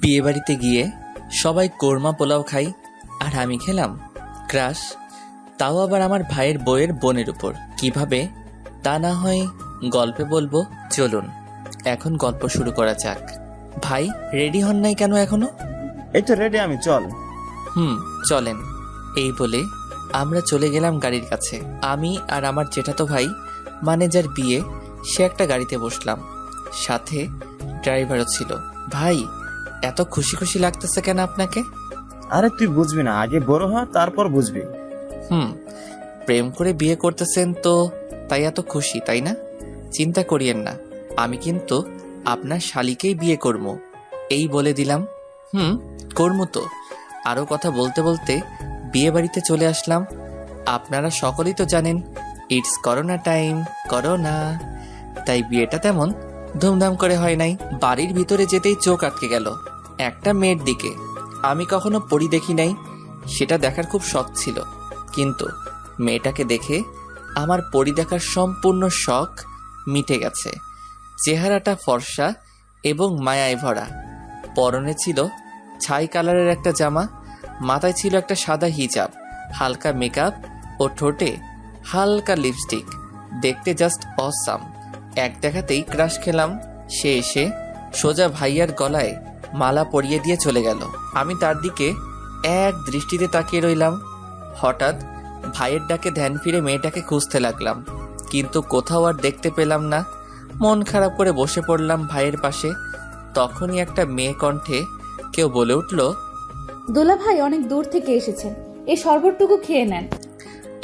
বিয়ে বাড়িতে গিয়ে সবাই কোরমা পোলাও খাই, আর আমি খেলাম ক্রাশ, তাও আবার আমার ভাইয়ের বউয়ের বোনের উপর। কিভাবে তা না হয় গল্পে বলবো, চলুন এখন গল্প শুরু করা যাক। ভাই রেডি হন নাই কেন এখনো? এই তো রেডি আমি, চল। চলেন। এই বলে আমরা চলে গেলাম গাড়ির কাছে। আমি আর আমার জেঠাতো ভাই, মানে যার বিয়ে, সে একটা গাড়িতে বসলাম, সাথে ড্রাইভারও ছিল। ভাই এত খুশি খুশি লাগতেছে কেন আপনাকে? আরে তুই বুঝবি না, আগে বড় হ তারপর বুঝবি। প্রেম করে বিয়ে করতেছেন তো তাই এত খুশি, তাই না? চিন্তা করিয়েন না, আমি কিন্তু আপনার শালিকেই বিয়ে করব, এই বলে দিলাম। করবো তো। আরও কথা বলতে বলতে বিয়ে বাড়িতে চলে আসলাম। আপনারা সকলেই তো জানেন ইটস করোনা টাইম, করোনা, তাই বিয়েটা তেমন ধুমধাম করে হয় নাই। বাড়ির ভিতরে যেতেই চোখ আটকে গেল একটা মেয়ের দিকে। আমি কখনো পরি দেখি নাই, সেটা দেখার খুব শখ ছিল, কিন্তু মেয়েটাকে দেখে আমার পরি দেখার সম্পূর্ণ শখ মিটে গেছে। চেহারাটা ফর্সা এবং মায়ায় ভরা, পরনে ছিল ছাই কালারের একটা জামা, মাথায় ছিল একটা সাদা হিজাব, হালকা মেকআপ ও ঠোঁটে হালকা লিপস্টিক, দেখতে জাস্ট অসাম। এক দেখাতেই ক্রাশ খেলাম। সে এসে সোজা ভাইয়ার গলায় মালা পরিয়ে দিয়ে চলে গেল। আমি তার দিকে এক দৃষ্টিতে তাকিয়ে রইলাম। হঠাৎ ভাইয়ের ডাকে ধ্যান ফিরে মেয়েটাকে খুঁজতে লাগলাম, কিন্তু কোথাও আর দেখতে পেলাম না। মন খারাপ করে বসে পড়লাম ভাইয়ের পাশে। তখনই একটা মেয়ে কণ্ঠে কেউ বলে উঠল, দোলা ভাই অনেক দূর থেকে এসেছেন, এই শরবতটুকু খেয়ে নেন।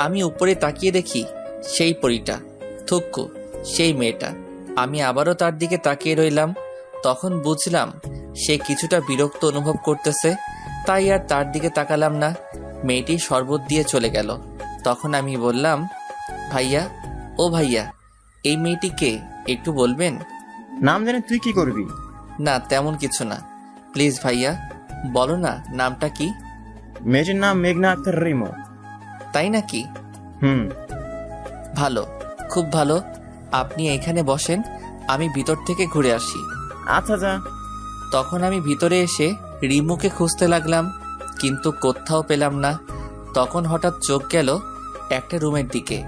আমি উপরে তাকিয়ে দেখি সেই পরীটা, থুক্কু সেই মেয়েটা। আমি আবারও তার দিকে তাকিয়ে রইলাম। তখন বুঝলাম সে কিছুটা বিরক্ত অনুভব করতেছে, তাই আর তার দিকে তাকালাম না। মেয়েটি শরবত দিয়ে চলে গেল। তখন আমি বললাম, ভাইয়া, ও ভাইয়া, এই মেয়েটিকে একটু বলবেন? নাম জানি তুই কি করবি? না তেমন কিছু না, প্লিজ ভাইয়া বলো না নামটা কি? মেয়েটির নাম মেঘনা আক্তার রিমো। তাই নাকি? ভালো, খুব ভালো। আপনি এখানে বসেন, আমি ভিতর থেকে ঘুরে আসি। আচ্ছা যা। তখন আমি ভিতরে এসে রিমুকে খুঁজতে লাগলাম, কিন্তু কোথাও পেলাম না। তখন হঠাৎ চোখ গেল একটা রুমের দিকে।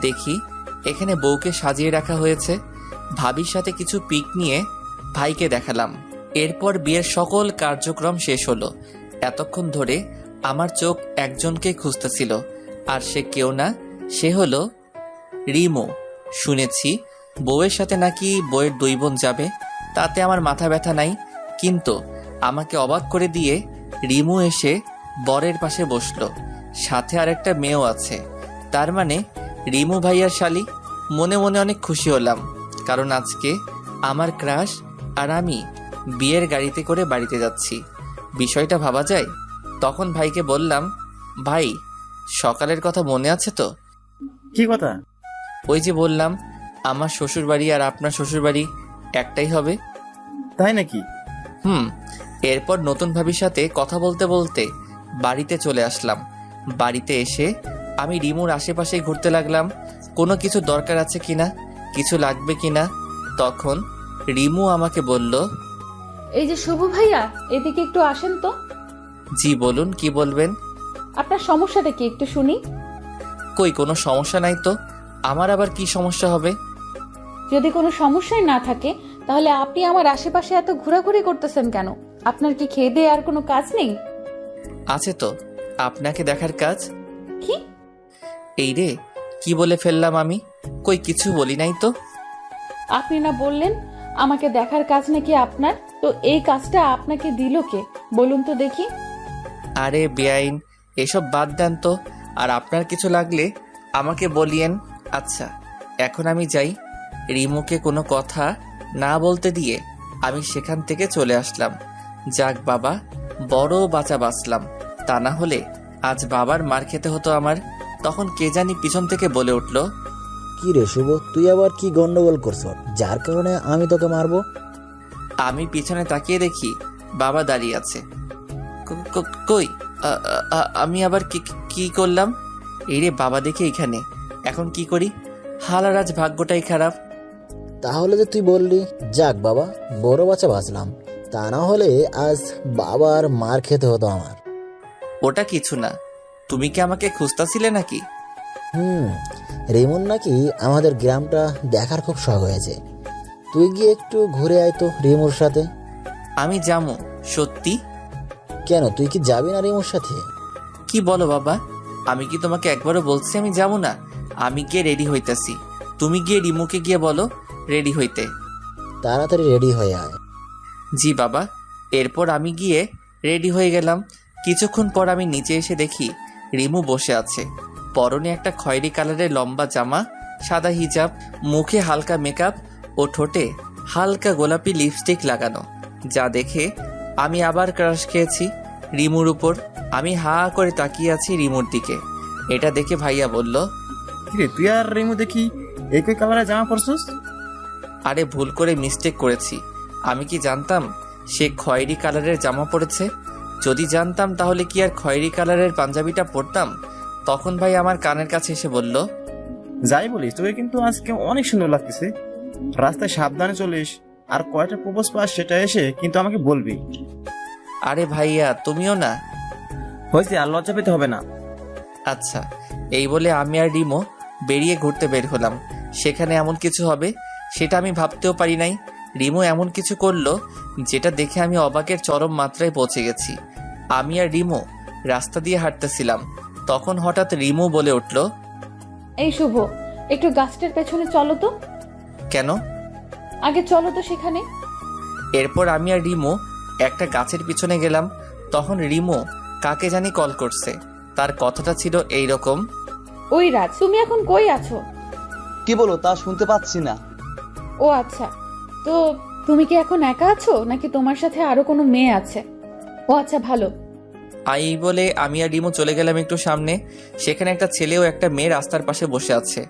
দেখি এখানে বউকে সাজিয়ে রাখা হয়েছে। ভাবির সাথে কিছু পিক নিয়ে ভাইকে দেখালাম। এরপর বিয়ের সকল কার্যক্রম শেষ হলো। এতক্ষণ ধরে আমার চোখ একজনকে খুঁজতেছিল, আর সে কেউ না, সে হলো রিমো। শুনেছি বউয়ের সাথে নাকি বউয়ের 2 বোন যাবে, তাতে আমার মাথা ব্যথা নাই, কিন্তু আমাকে অবাক করে দিয়ে রিমু এসে বরের পাশে বসলো, সাথে আরেকটা মেয়েও আছে। তার মানে রিমু ভাইয়ার শালি। মনে মনে অনেক খুশি হলাম, কারণ আজকে আমার ক্রাশ আর আমি বিয়ের গাড়িতে করে বাড়িতে যাচ্ছি। বিষয়টা ভাবা যায়। তখন ভাইকে বললাম, ভাই সকালের কথা মনে আছে তো? কি কথা? ওই যে বললাম আমার শ্বশুর বাড়ি আর আপনার শ্বশুর বাড়ি একটাই হবে। তাই নাকি? এরপর নতুন ভাবির সাথে কথা বলতে বলতে বাড়িতে চলে আসলাম। বাড়িতে এসে আমি রিমুর আশেপাশে ঘুরতে লাগলাম, কোনো কিছু দরকার আছে কিনা, কিছু লাগবে কিনা। তখন রিমু আমাকে বলল, এই যে শুভ ভাইয়া, এদিকে একটু আসেন তো। জি বলুন, কি বলবেন? আপনার সমস্যাটা কি একটু শুনি। কই কোনো সমস্যা নাই তো, আমার আবার কি সমস্যা হবে? যদি কোনো সমস্যাই না থাকে তাহলে আপনি আমার আশেপাশে এত ঘোরাঘুরি করতেছেন কেন? আপনার কি খেয়ে দিয়ে আর কোনো কাজ নেই? আছে তো, আপনাকে দেখার কাজ। কি? এই রে, কি বলে ফেললাম আমি? কই কিছু বলি নাই তো। আপনি না বললেন আমাকে দেখার কাজ নাকি আপনার? তো এই কাজটা আপনাকে দিল কে বলুন তো দেখি। আরে বেআইন, এসব বাদ দেন তো, আর আপনার কিছু লাগলে আমাকে বলিয়েন। আচ্ছা এখন আমি যাই। রিমুকে কোনো কথা না বলতে দিয়ে আমি সেখান থেকে চলে আসলাম। যাক বাবা, বড় বাঁচা বাঁচলাম, তা না হলে আজ বাবার মার খেতে হতো আমার। তখন কে জানি পিছন থেকে বলে উঠল, কি রে শুভ, তুই আবার কি গন্ডগোল করছ যার কারণে আমি তোকে মারবো? আমি পিছনে তাকিয়ে দেখি বাবা দাঁড়িয়ে আছে। কই আমি আবার কি করলাম? এই রে বাবা দেখে এখানে, এখন কি করি? হালার আজ ভাগ্যটাই খারাপ। তাহলে যে তুই বললি, যাক বাবা বড় বাচ্চা বাঁচলাম, তা না হলে আজ বাবার মার খেতে হতো আমার। ওটা কিছু না। তুমি কি আমাকে খুঁজতাছিলে নাকি? রিমুর নাকি আমাদের গ্রামটা দেখার খুব শখ হয়েছে। তুই গিয়ে একটু ঘুরে আয় তো রিমুর সাথে। আমি যাবো। সত্যি? কেন, তুই কি যাবি না রিমুর সাথে? কি বলো বাবা, আমি কি তোমাকে একবারও বলছি আমি যাবো না? আমি গিয়ে রেডি হইতাছি, তুমি গিয়ে রিমুকে গিয়ে বলো রেডি হইতে। তাড়াতাড়ি রেডি হয়ে আয়। জি বাবা। এরপর আমি গিয়ে রেডি হয়ে গেলাম। কিছুক্ষণ পর আমি নিচে এসে দেখি রিমু বসে আছে। পরনে একটা খয়েরি কালারের লম্বা জামা, সাদা হিজাব, মুখে হালকা মেকআপ ও ঠোঁটে হালকা গোলাপি লিপস্টিক লাগানো, যা দেখে আমি আবার ক্রাশ খেয়েছি রিমুর উপর। আমি হা করে তাকিয়ে আছি রিমুর দিকে। এটা দেখে ভাইয়া বলল, কিরে তুই আর রিমু দেখি একই কালারের জামা পরছস? আরে ভুল করে মিস্টেক করেছি। আমি কি জানতাম সে খয়েরি কালারের জামা পরেছে? যদি জানতাম তাহলে কি আর খয়েরি কালারের পাঞ্জাবিটা পরতাম? তখন ভাই আমার কানের কাছে এসে বলল, যাই বলিস তোকে কিন্তু আজকে অনেক সুন্দর লাগতেছে। রাস্তায় সাবধানে চলিস, আর কয়টা প্রপোজ পাস সেটা এসে কিন্তু আমাকে বলবি। আরে ভাইয়া তুমিও না। হয়েছে, আর লজ্জা পেতে হবে না। আচ্ছা। এই বলে আমি আর রিমো বেরিয়ে ঘুরতে বের হলাম। সেখানে এমন কিছু হবে সেটা আমি ভাবতেও পারি নাই। রিমো এমন কিছু করলো যেটা দেখে আমি অবাকের চরম মাত্রায় পৌঁছে গেছি। আমি আর রিমো রাস্তা দিয়ে হাঁটতেছিলাম, তখন হঠাৎ রিমো বলে উঠল, এই শুভ, একটু গাছটার পেছনে চলো তো। কেন? আগে চলো তো সেখানে। এরপর আমি আর রিমো একটা গাছের পিছনে গেলাম। তখন রিমো কাকে জানি কল করছে। তার কথাটা ছিল এই রকম, ওই রাজ, তুমি এখন কই আছো? কি বলো তা শুনতে পাচ্ছি না। ও আচ্ছা, তো তুমি কি এখন একা আছো নাকি তোমার সাথে আরো কোনো মেয়ে আছে? ও আচ্ছা, ভালো। এই বলে আমি আর রিমু চলে গেলাম একটু সামনে। সেখানে একটা ছেলে ও একটা মেয়ে রাস্তার পাশে বসে আছে।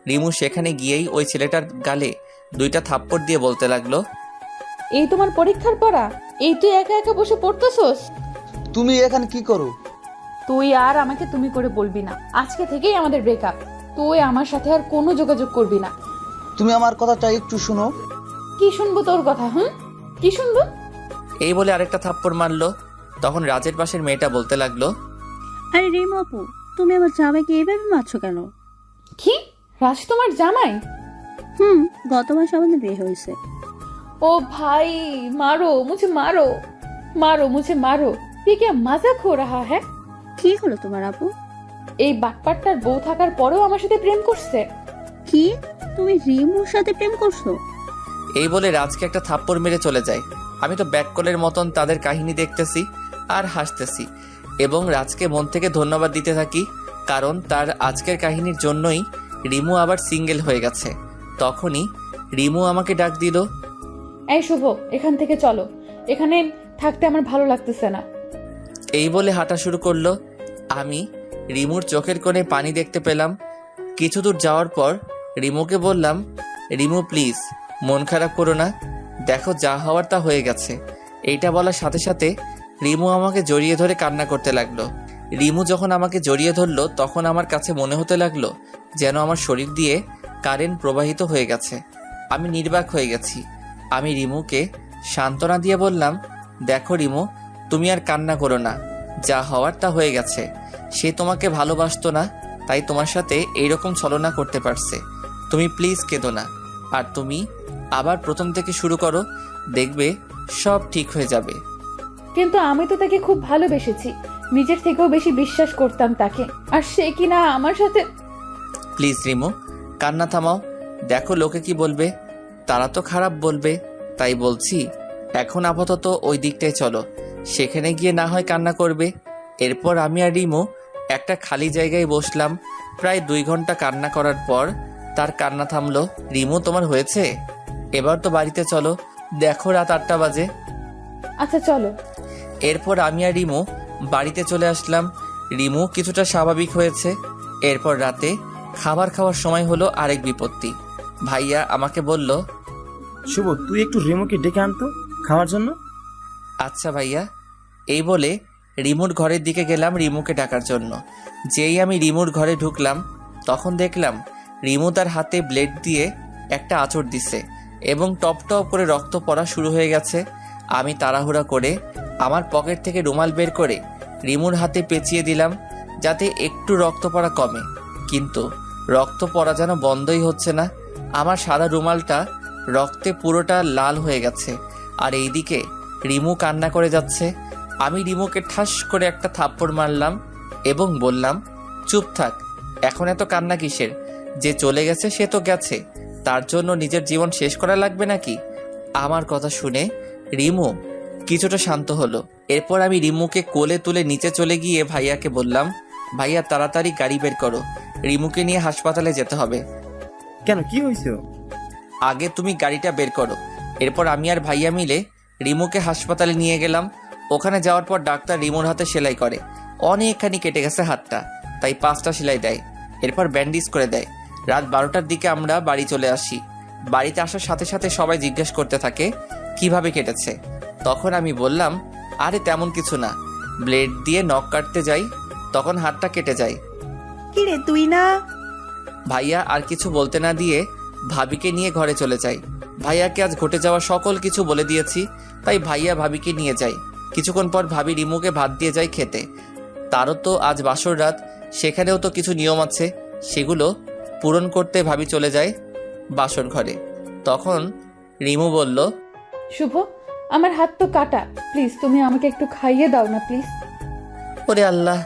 রিমু সেখানে গিয়েই ওই ছেলেটার গালে 2টা থাপ্পড় দিয়ে বলতে লাগলো, এই তোমার পরীক্ষার পড়া? এই তুই একা একা বসে পড়তেছস? তুমি এখানে কি করো? তুই আর আমাকে তুমি করে বলবি না। আজকে থেকেই আমাদের ব্রেকআপ। তুই আমার সাথে আর কোনো যোগাযোগ করবি না। তুমি আমার কথাটা একটু শুনো। কি শুনবো তোর কথা? কি শুনবো? এই বলে আরেকটা থাপ্পড় মারলো। তখন রাজের পাশের মেয়েটা বলতে লাগলো, আরে রিমু আপু, তুমি আমার জামাইকে এইভাবে মারছো কেন? কি? রাজ তোমার জামাই? গত মাসে আমাদের বিয়ে হয়েছে। ओ भाई, मारो मुझे, मारो मारो मुझे, मारो। ये क्या मजाक हो रहा है? কি হলো তোমার আপু? এই বাটপাটটার বউ থাকার পরেও আমার সাথে প্রেম করছে? কি, তুমি রিমুর সাথে প্রেম করছো? এই বলে রাজকে একটা থাপ্পড় মেরে চলে যায়। আমি তো ব্যাককলের মতন তাদের কাহিনী দেখতেছি আর হাসতেছি এবং রাজকে মন থেকে ধন্যবাদ দিতে থাকি, কারণ তার আজকের কাহিনীর জন্যই রিমু আবার সিঙ্গেল হয়ে গেছে। তখনই রিমু আমাকে ডাক দিল, এই শুভ, এখান থেকে চলো, এখানে থাকতে আমার ভালো লাগতেছে না। এই বলে হাঁটা শুরু করলো। আমি রিমুর চোখের কোণে পানি দেখতে পেলাম। কিছু দূর যাওয়ার পর রিমুকে বললাম, রিমু প্লিজ মন খারাপ করো না, দেখো যা হওয়ার তা হয়ে গেছে। এইটা বলার সাথে সাথে রিমু আমাকে জড়িয়ে ধরে কান্না করতে লাগলো। রিমু যখন আমাকে জড়িয়ে ধরলো তখন আমার কাছে মনে হতে লাগলো যেন আমার শরীর দিয়ে কারেন্ট প্রবাহিত হয়ে গেছে। আমি নির্বাক হয়ে গেছি। আমি রিমুকে সান্ত্বনা দিয়ে বললাম, দেখো রিমু, তুমি আর কান্না করো না, যা হওয়ার তা হয়ে গেছে। সে তোমাকে ভালোবাসতো না, তাই তোমার সাথে এইরকম ছলনা করতে পারছে। তুমি প্লিজ কেঁদো না, আর তুমি আবার প্রথম থেকে শুরু করো, দেখবে সব ঠিক হয়ে যাবে। কিন্তু আমি তো তাকে খুব ভালোবেসেছি, নিজের থেকেও বেশি বিশ্বাস করতাম তাকে, আর সে কিনা আমার সাথে। প্লিজ রিমু, কান্না থামাও। দেখো লোকে কি বলবে, তারা তো খারাপ বলবে। তাই বলছি এখন আপাতত ওই দিকটায় চলো, সেখানে গিয়ে না হয় কান্না করবে। এরপর আমি আর রিমু একটা খালি জায়গায় বসলাম। প্রায় 2 ঘন্টা কান্না করার পর তার কান্না থামলো। রিমু, তোমার হয়েছে, এবার তো বাড়িতে চলো, দেখো রাত 8টা বাজে। আচ্ছা চলো। এরপর আমি আর রিমু বাড়িতে চলে আসলাম। রিমু কিছুটা স্বাভাবিক হয়েছে। এরপর রাতে খাবার খাওয়ার সময় হলো আরেক বিপত্তি। ভাইয়া আমাকে বলল, শুভ, তুই একটু রিমুকে ডেকে আনতো খাওয়ার জন্য। আচ্ছা ভাইয়া। এই বলে রিমুর ঘরের দিকে গেলাম রিমুকে ডাকার জন্য। যেই আমি রিমুর ঘরে ঢুকলাম তখন দেখলাম রিমু তার হাতে ব্লেড দিয়ে একটা আঁচড় দিছে এবং টপ টপ করে রক্ত পড়া শুরু হয়ে গেছে। আমি তাড়াহুড়া করে আমার পকেট থেকে রুমাল বের করে রিমুর হাতে পেঁচিয়ে দিলাম, যাতে একটু রক্ত পড়া কমে। কিন্তু রক্ত পড়া যেন বন্ধই হচ্ছে না। আমার সাদা রুমালটা রক্তে পুরোটা লাল হয়ে গেছে, আর এইদিকে রিমু কান্না করে যাচ্ছে। আমি রিমুকে ঠাস করে একটা থাপ্পড় মারলাম এবং বললাম, চুপ থাক, এখন এত কান্না কিসের? যে চলে গেছে সে তো গেছে, তার জন্য নিজের জীবন শেষ করা লাগবে নাকি? আমার কথা শুনে রিমু কিছুটা শান্ত হলো। এরপর আমি রিমুকে কোলে তুলে নিচে চলে গিয়ে ভাইয়াকে বললাম, ভাইয়া তাড়াতাড়ি গাড়ি বের করো, রিমুকে নিয়ে হাসপাতালে যেতে হবে। কেন, কি হয়েছে? আগে তুমি গাড়িটা বের করো। এরপর আমি আর ভাইয়া মিলে রিমুকে হাসপাতালে নিয়ে গেলাম। ওখানে যাওয়ার পর ডাক্তার রিমুর হাতে সেলাই করে। অনেকখানি কেটে গেছে হাতটা, তাই 5টা সেলাই দেয়। এরপর ব্যান্ডেজ করে দেয়। রাত 12টার দিকে আমরা বাড়ি চলে আসি। বাড়িতে আসার সাথে সাথে সবাই জিজ্ঞেস করতে থাকে কিভাবে কেটেছে। তখন আমি বললাম, আরে তেমন কিছু না, ব্লেড দিয়ে নখ কাটতে যাই, তখন হাতটা কেটে যায়। কিরে তুই না? ভাইয়া আর কিছু বলতে না দিয়ে ভাবিকে নিয়ে ঘরে চলে যায়। ভাইয়াকে আজ ঘটে যাওয়া সকল কিছু বলে দিয়েছি, তাই ভাইয়া ভাবিকে নিয়ে যায়। কিছুক্ষণ পর ভাবি রিমুকে ভাত দিয়ে যায় খেতে। তারও তো আজ বাসর রাত, সেখানেও তো কিছু নিয়ম আছে, সেগুলো পূরণ করতে ভাবি চলে যায় বাসর ঘরে। তখন রিমু বলল, শুভ, আমার হাত তো কাটা, প্লিজ তুমি আমাকে একটু খাইয়ে দাও না প্লিজ। ওরে আল্লাহ,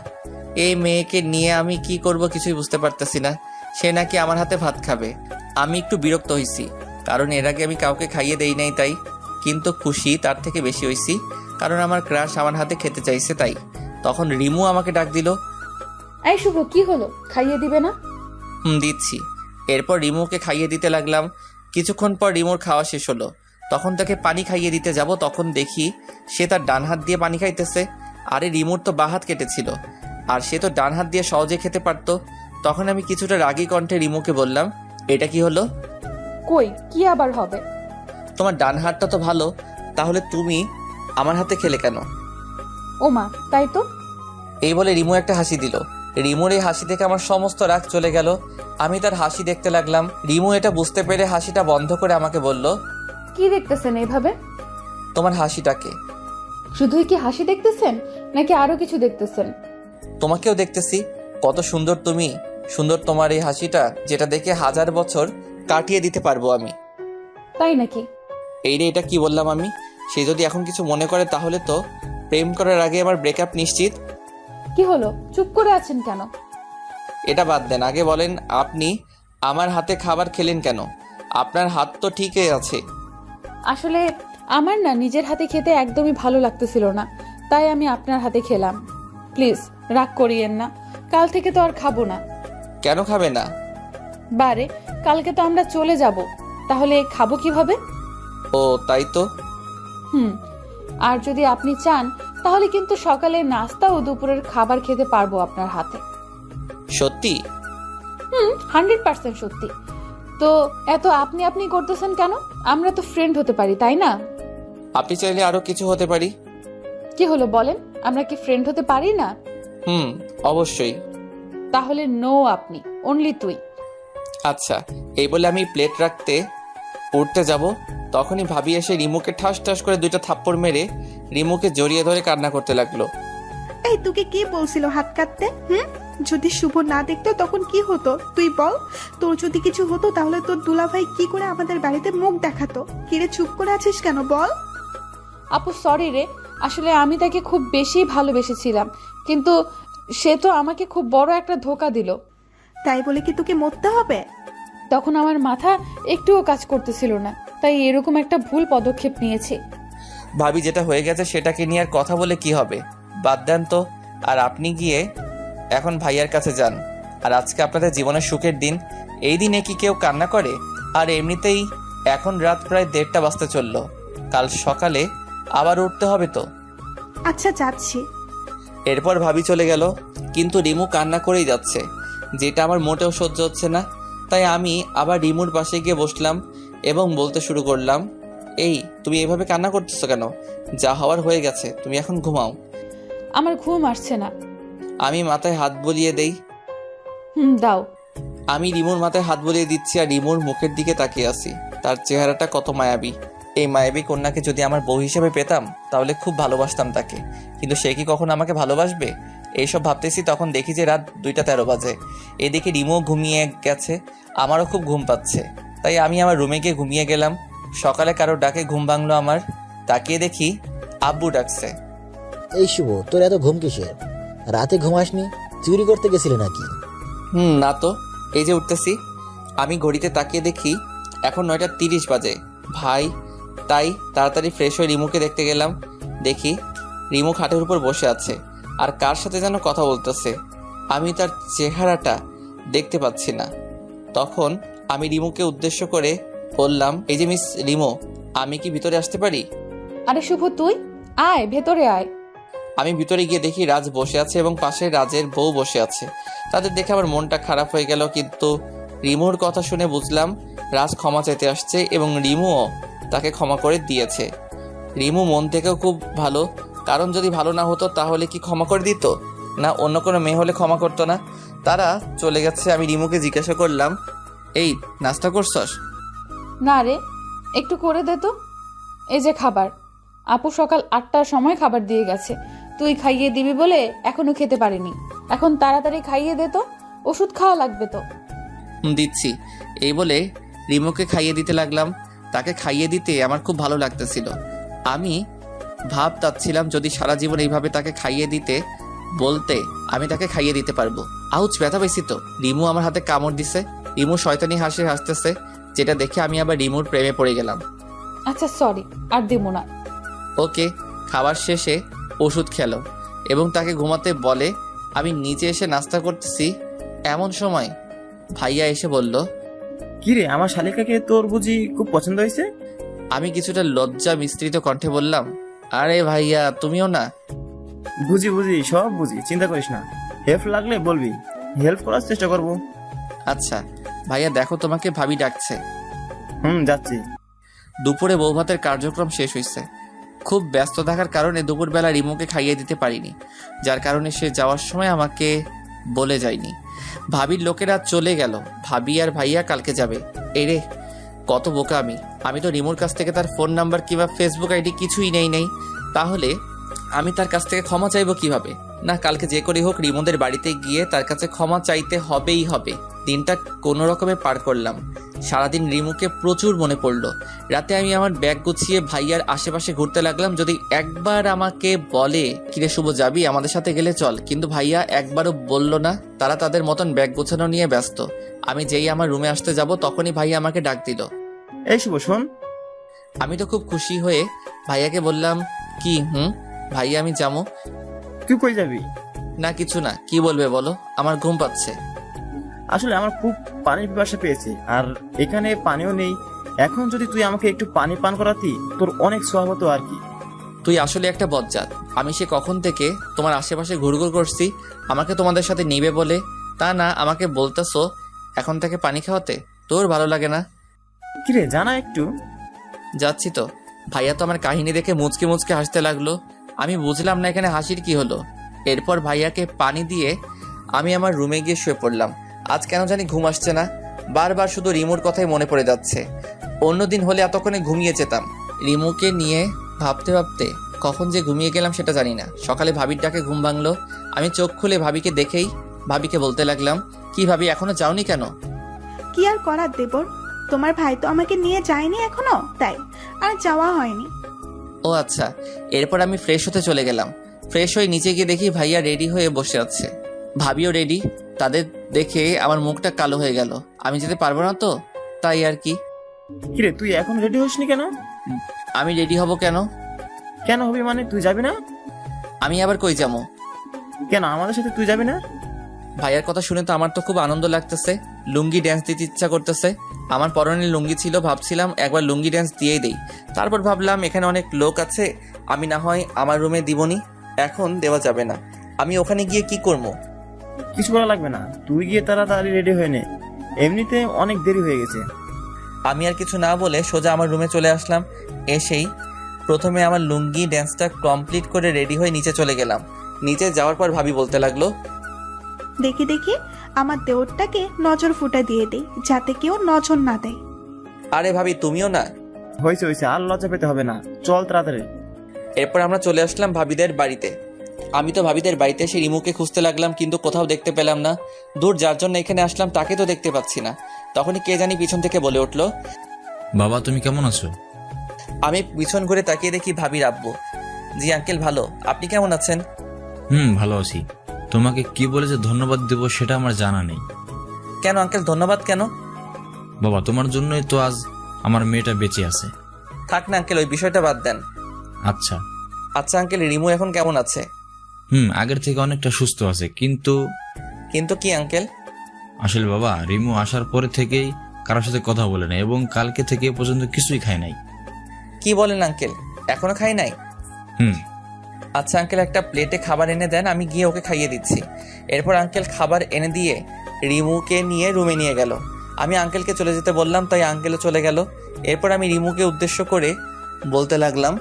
এই মেয়েকে নিয়ে আমি কি করব কিছুই বুঝতে পারতেছি না। সে নাকি আমার হাতে ভাত খাবে। আমি একটু বিরক্ত হইছি, কারণ এর আগে আমি কাউকে খাইয়ে দেই নাই তাই। কিন্তু খুশি তার থেকে বেশি হইছি, কারণ আমার ক্রাশ আমার হাতে খেতে চাইছে তাই। তখন রিমু আমাকে ডাক দিল, এই শুভ, কি হলো, খাইয়ে দিবে না? দিচ্ছি। এরপর রিমুকে খাইয়ে দিতে লাগলাম। কিছুক্ষণ পর রিমুর খাওয়া শেষ হলো। তখন তাকে পানি খাইয়ে দিতে যাব, তখন দেখি সে তার ডান হাত দিয়ে পানি খাইতেছে। আরে রিমুর তো বাঁ হাত কেটেছিল, আর সে তো ডান হাত দিয়ে সহজে খেতে পারত। তখন আমি কিছুটা রাগী কণ্ঠে রিমুকে বললাম, এটা কি হলো? কই, কি আবার হবে? তোমার ডান হাতটা তো ভালো, তাহলে তুমি আমার হাতে খেলে কেন? ওমা, তাই তো। এই বলে রিমু একটা হাসি দিল। রিমুর এই হাসি থেকে আমার সমস্ত রাগ চলে গেল। আমি তার হাসি দেখতে লাগলাম। রিমু এটা বুঝতে পেরে হাসিটা বন্ধ করে আমাকে বলল, কি দেখতেছেন এইভাবে? তোমার হাসিটাকে। শুধুই কি হাসি দেখতেছেন নাকি আরো কিছু দেখতেছেন? তোমাকেও দেখতেছি, কত সুন্দর তুমি, সুন্দর তোমার এই হাসিটা, যেটা দেখে 1000 বছর কাটিয়ে দিতে পারবো আমি। তাই নাকি? এই রে, এটা কি বললাম আমি? সে যদি এখন কিছু মনে করে তাহলে তো প্রেম করার আগে আমার ব্রেকআপ নিশ্চিত। কি হলো, চুপ করে আছেন কেন? এটা বাদ দেন, আগে বলেন আপনি আমার হাতে খাবার খেলেন কেন? আপনার হাত তো ঠিকই আছে। আসলে আমার না নিজের হাতে খেতে একদমই ভালো লাগতেছিল না, তাই আমি আপনার হাতে খেলাম। প্লিজ রাগ করিয়েন না, কাল থেকে তো আর খাবো না। কেন খাবে না? বারে, কালকে তো আমরা চলে যাব, তাহলে খাবো কিভাবে? ও তাই তো। আর যদি আপনি চান তাহলে কিন্তু সকালে নাস্তা ও দুপুরের খাবার খেতে পারবো আপনার হাতে। সত্যি? 100% সত্যি। তো এত আপনি আপনি করতেছেন কেন? আমরা তো ফ্রেন্ড হতে পারি, তাই না? আপনি চাইলে আরো কিছু হতে পারি। কি হলো বলেন, আমরা কি ফ্রেন্ড হতে পারি না? অবশ্যই। তাহলে নো, আপনি অনলি তুই। আচ্ছা, এই বলে আমি প্লেট রাখতে উঠতে যাব, তখনই ভাবি এসে রিমুকে ঠাস ঠাস করে 2টা থাপ্পড় মেরে রিমুকে জড়িয়ে ধরে কান্না করতে লাগলো। এই তোকে কে বলছিল হাত কাটতে? যদি শুভ না দেখতো তখন কি হতো তুই বল? তোর যদি কিছু হতো তাহলে তোর দুলাভাই কি করে আমাদের বাড়িতে মুখ দেখাতো? কিরে চুপ করে আছিস কেন বল? আপু সরি রে, আসলে আমি তাকে খুব বেশি ভালোবেসেছিলাম, কিন্তু সে তো আমাকে খুব বড় একটা ধোঁকা দিল। তাই বলে কি তোকে মরতে হবে? তখন আমার মাথা একটুও কাজ করতেছিল না, তাই এরকম একটা ভুল পদক্ষেপ নিয়েছি। ভাবি যেটা হয়ে গেছে সেটাকে নিয়ে আর কথা বলে কি হবে, বাদ দেন তো। আর আপনি গিয়ে এখন ভাইয়ার কাছে যান। আর আজকে আপনাদের জীবনের সুখের দিন, এই দিনে কি কেউ কান্না করে? আর এমনিতেই এখন রাত প্রায় 1:30 বাজতে চললো, কাল সকালে আবার উঠতে হবে তো। আচ্ছা যাচ্ছি। এরপর ভাবি চলে গেল, কিন্তু রিমু কান্না করেই যাচ্ছে, যেটা আমার মোটেও সহ্য হচ্ছে না। তাই আমি আবার রিমুর পাশে গিয়ে বসলাম এবং বলতে শুরু করলাম, এই তুমি এভাবে কান্না করতেছো কেন? যা হওয়ার হয়ে গেছে, তুমি এখন ঘুমাও। আমার ঘুম আসছে না। আমি মাথায় হাত বুলিয়ে দেই। দাও। আমি রিমুর মাথায় হাত বুলিয়ে দিচ্ছি আর রিমুর মুখের দিকে তাকিয়ে আছি। তার চেহারাটা কত মায়াবী, এই মায়াবী কন্যাকে যদি আমার বউ হিসেবে পেতাম তাহলে খুব ভালোবাসতাম তাকে, কিন্তু সে কি কখনো আমাকে ভালোবাসবে? এইসব ভাবতেছি তখন দেখি যে রাত 2:13 বাজে। এদিকে রিমো ঘুমিয়ে গেছে, আমারও খুব ঘুম পাচ্ছে, তাই আমি আমার রুমে গিয়ে ঘুমিয়ে গেলাম। সকালে কারো ডাকে ঘুম ভাঙলো আমার, তাকিয়ে দেখি আব্বু ডাকছে। এই শুভ, তোর এত ঘুম কিসের? রাতে ঘুমাসনি? চুরি করতে গেছিলে নাকি? না তো, এই যে উঠতেছি। আমি ঘড়িতে তাকিয়ে দেখি এখন 9:30 বাজে। ভাই, তাই তাড়াতাড়ি ফ্রেশ হয়ে রিমুকে দেখতে গেলাম। দেখি রিমু খাটের উপর বসে আছে আর কার সাথে যেন কথা বলতেছে। আমি তার চেহারাটা দেখতে পাচ্ছি না। তখন আমি রিমুকে উদ্দেশ্য করে বললাম, এই যে মিস রিমু, আমি কি ভিতরে আসতে পারি? আরে শুভ, তুই আয়, ভেতরে আয়। আমি ভিতরে গিয়ে দেখি রাজ বসে আছে এবং পাশে রাজের বউ বসে আছে। তাদের দেখে আমার মনটা খারাপ হয়ে গেল, কিন্তু রিমুর কথা শুনে বুঝলাম রাজ ক্ষমা চাইতে আসছে এবং রিমুও তাকে ক্ষমা করে দিয়েছে। রিমু মন থেকেও খুব ভালো, কারণ যদি ভালো না হতো তাহলে কি ক্ষমা করে দিত? না অন্য কোনো মেয়ে হলে ক্ষমা করতো না। তারা চলে গেছে। আমি রিমুকে জিজ্ঞাসা করলাম, এই নাস্তা করছস? না রে, একটু করে দে তো। এই যে খাবার, আপু সকাল 8টার সময় খাবার দিয়ে গেছে, তুই খাইয়ে দিবি বলে এখনো খেতে পারিনি। এখন তাড়াতাড়ি খাইয়ে দে তো, ওষুধ খাওয়া লাগবে তো। দিচ্ছি। এই বলে রিমুকে খাইয়ে দিতে লাগলাম। তাকে খাইয়ে দিতে আমার খুব ভালো লাগতেছিল। আমি ভাবতাছিলাম যদি সারা জীবন এইভাবে তাকে খাইয়ে দিতে বলতে আমি তাকে খাইয়ে দিতে পারবো। আউচ, ব্যথা পেয়েছি তো। রিমু আমার হাতে কামড় দিছে। রিমু শয়তানি হাসতেছে, যেটা দেখে আমি আবার রিমুর প্রেমে পড়ে গেলাম। আচ্ছা সরি, আর দেবো না। ওকে। খাবার শেষে ওষুধ খেলো এবং তাকে ঘুমাতে বলে। আমি নিচে এসে নাস্তা করতেছি, এমন সময় ভাইয়া এসে বলল, কিরে, আমার শালিকাকে তোর বুঝি খুব পছন্দ হয়েছে? আমি কিছুটা লজ্জা মিশ্রিত কণ্ঠে বললাম, আরে ভাইয়া তুমিও না? বুঝি সব বুঝি, চিন্তা করিস না। হেল্প লাগলে বলবি, হেল্প করার চেষ্টা করব। আচ্ছা ভাইয়া, দেখো তোমাকে ভাবি ডাকছে। যাচ্ছি। দুপুরে বৌভাতের কার্যক্রম শেষ হয়েছে। খুব ব্যস্ত থাকার কারণে দুপুরবেলা রিমুকে খাইয়ে দিতে পারিনি, যার কারণে সে যাওয়ার সময় আমাকে বলে যায়নি। ভাবির লোকেরা চলে গেল। ভাবি আর ভাইয়া কালকে যাবে। এরে কত বোকা আমি তো রিমুর কাছ থেকে তার ফোন নাম্বার কিংবা ফেসবুক আইডি কিছুই নেই। তাহলে আমি তার কাছ থেকে ক্ষমা চাইবো কিভাবে? না, কালকে যে করে হোক রিমুদের বাড়িতে গিয়ে তার কাছে ক্ষমা চাইতে হবেই হবে। দিনটা কোনো রকমে পার করলাম। সারাদিন রিমুকে প্রচুর মনে পড়লো। রাতে আমি আমার ব্যাগ গুছিয়ে ভাইয়ার আশেপাশে ঘুরতে লাগলাম। যদি একবার আমাকে বলে, কিরে শুভ যাবি আমাদের সাথে গেলে চল, কিন্তু ভাইয়া একবারও বলল না। তারা তাদের মতন ব্যাগ গোছানো নিয়ে ব্যস্ত। আমি যেই আমার রুমে আসতে যাব তখনই ভাইয়া আমাকে ডাক দিল। এই শুভ শোন। আমি তো খুব খুশি হয়ে ভাইয়াকে বললাম, কি? ভাইয়া আমি যাবো। তুই কই যাবি? না কিছু না। কি বলবে বলো, আমার ঘুম পাচ্ছে। আসলে আমার খুব পানির পিপাসা পেয়েছে, আর এখানে পানিও নেই। এখন যদি তুই আমাকে একটু পানি পান করাতি, তোর অনেক সোয়াব হতো আর কি। তুই আসলে একটা বজ্জাত। আমি সে কখন থেকে তোমার আশেপাশে ঘুরঘুর করছি আমাকে তোমাদের সাথে নিবে বলে, তা না আমাকে বলতেছো এখন থেকে পানি খাওয়াতে। তোর ভালো লাগে না? কিরে জানা একটু। যাচ্ছি তো। ভাইয়া তো আমার কাহিনী দেখে মুচকে মুচকে হাসতে লাগলো। আমি বুঝলাম না এখানে হাসির কি হলো। এরপর ভাইয়াকে পানি দিয়ে আমি আমার রুমে গিয়ে শুয়ে পড়লাম। আজ কেন জানি ঘুম আসছে না, বারবার শুধু রিমুর কথাই মনে পড়ে যাচ্ছে। অন্যদিন হলে এতক্ষণে ঘুমিয়ে যেতাম। রিমুকে নিয়ে ভাবতে ভাবতে কখন যে ঘুমিয়ে গেলাম সেটা জানি না। সকালে ভাবির ডাকে ঘুম ভাঙলো। আমি চোখ খুলে ভাবিকে দেখেই ভাবিকে বলতে লাগলাম, কি ভাবি এখনো যাওনি কেন? কি আর করার দেবর, তোমার ভাই তো আমাকে নিয়ে যায়নি এখনো, তাই আর যাওয়া হয়নি। ও আচ্ছা। এরপর আমি ফ্রেশ হতে চলে গেলাম। ফ্রেশ হয়ে নিচে গিয়ে দেখি ভাইয়া রেডি হয়ে বসে আছে, ভাবিও রেডি। তাদের দেখে আমার মুখটা কালো হয়ে গেল। আমি যেতে পারবো না তো, তাই আর কি। কিরে তুই এখন রেডি হসনি কেন? আমি রেডি হব কেন? কেন হবি মানে, তুই যাবি না? আমি আবার কই যাবো? কেন আমাদের সাথে তুই যাবি না? ভাইয়ার কথা শুনে তো আমার তো খুব আনন্দ লাগতেছে। লুঙ্গি ড্যান্স দিতে ইচ্ছা করতেছে। আমার পরনে লুঙ্গি ছিল, ভাবছিলাম একবার লুঙ্গি ড্যান্স দিয়েই দেই। তারপর ভাবলাম এখানে অনেক লোক আছে, আমি না হয় আমার রুমে দিবনি। এখন দেওয়া যাবে না। আমি ওখানে গিয়ে কি করবো? কিছু করা লাগবে না, তুই গিয়ে তাড়াতাড়ি রেডি হয়ে নে, এমনিতে অনেক দেরি হয়ে গেছে। আমি আর কিছু না বলে সোজা আমার রুমে চলে আসলাম। এসেই প্রথমে আমার লুঙ্গি ড্যান্সটা কমপ্লিট করে রেডি হয়ে নিচে চলে গেলাম। নিচে যাওয়ার পর ভাবি বলতে লাগলো, দেখি দেখি আমার দেওরটাকে নজর ফুটা দিয়ে দেই, যাতে কেউ নজর না দেয়। আরে ভাবি তুমিও না? হয়েছে হয়েছে, আর লজ্জা পেতে হবে না, চল তাড়াতাড়ি। এরপর আমরা চলে আসলাম ভাবিদের বাড়িতে। আমি তো ভাবিদের বাড়িতে এসে রিমুকে খুঁজতে লাগলাম, কিন্তু কোথাও দেখতে পেলাম না। দূর যার জন্য এখানে আসলাম তাকে তো দেখতে পাচ্ছি না। তখনই কে জানি পিছন থেকে বলে উঠলো, বাবা তুমি কেমন আছো? আমি পিছন ঘুরে তাকিয়ে দেখি ভাবির আব্বু। জি আঙ্কেল ভালো, আপনি কেমন আছেন? ভালো আছি। তোমাকে কি বলে যে ধন্যবাদ দেব সেটা আমার জানা নেই। কেন আঙ্কেল, ধন্যবাদ কেন? বাবা তোমার জন্যই তো আজ আমার মেয়েটা বেঁচে আছে। থাক না আঙ্কেল, ওই বিষয়টা বাদ দেন। আচ্ছা আচ্ছা আঙ্কেল, রিমু এখন কেমন আছে? আগের থেকে অনেকটা সুস্থ আছে, কিন্তু কিন্তু কি আঙ্কেল? আসলে বাবা রিমু আসার পরে থেকেই কারোর সাথে কথা বলে না এবং কালকে থেকে এ পর্যন্ত কিছুই খায় নাই। কি বলেন আঙ্কেল, এখনো খাই নাই? আচ্ছা আঙ্কেল, একটা প্লেটে খাবার এনে দেন, আমি গিয়ে ওকে খাইয়ে দিচ্ছি। এরপর আঙ্কেল খাবার এনে দিয়ে রিমুকে নিয়ে রুমে নিয়ে গেল। আমি আঙ্কেলকে চলে যেতে বললাম, তাই আঙ্কেলও চলে গেল। এরপর আমি রিমুকে উদ্দেশ্য করে বলতে লাগলাম,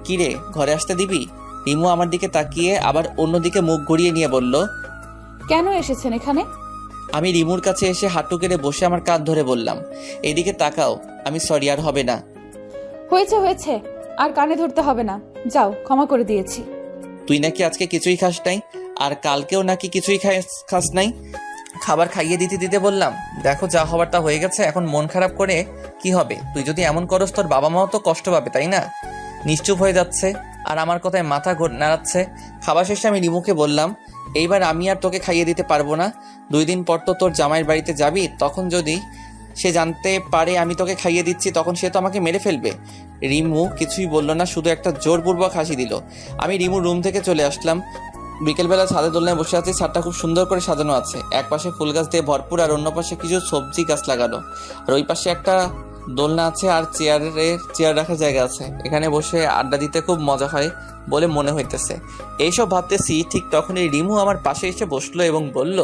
কি রে ঘরে আসতে দিবি? রিমু আমার দিকে তাকিয়ে আবার অন্যদিকে মুখ ঘুরিয়ে নিয়ে বলল, কেন এসেছেন এখানে? আমি রিমুর কাছে এসে হাঁটু কেড়ে বসে আমার কাঁধ ধরে বললাম, এইদিকে তাকাও। আমি সরি, আর হবে না। হয়েছে হয়েছে, আর কানে ধরতে হবে না, যাও, ক্ষমা করে দিয়েছি। তুই নাকি আজকে কিছুই খাস নাই, আর কালকেও নাকি কিছুই খাস নাই। খাবার খাইয়ে দিতে দিতে বললাম, দেখো যা হবার তা হয়ে গেছে, এখন মন খারাপ করে কি হবে? তুই যদি এমন করস তোর বাবা মাও তো কষ্ট পাবে, তাই না? নিশ্চুপ হয়ে যাচ্ছে আর আমার কথায় মাথা নাড়াচ্ছে। খাবার শেষে আমি রিমুকে বললাম, এইবার আমি আর তোকে খাইয়ে দিতে পারবো না। 2 দিন পর তো তোর জামাইয়ের বাড়িতে যাবি, তখন যদি সে জানতে পারে আমি তোকে খাইয়ে দিচ্ছি, তখন সে তো আমাকে মেরে ফেলবে। রিমু কিছুই বলল না, শুধু একটা জোরপূর্বক হাসি দিল। আমি রিমুর রুম থেকে চলে আসলাম। বিকেলবেলা ছাদে দোলনায় বসে আছি। ছাদটা খুব সুন্দর করে সাজানো আছে, এক পাশে ফুল গাছ দিয়ে ভরপুর আর অন্য পাশে কিছু সবজি গাছ লাগানো। আর ওই পাশে একটা দোলনা আছে আর চেয়ার রাখার জায়গা আছে। এখানে বসে আড্ডা দিতে খুব মজা হয় বলে মনে হইতেছে। এইসব ভাবতেছি, ঠিক তখনই রিমু আমার পাশে এসে বসলো এবং বলল,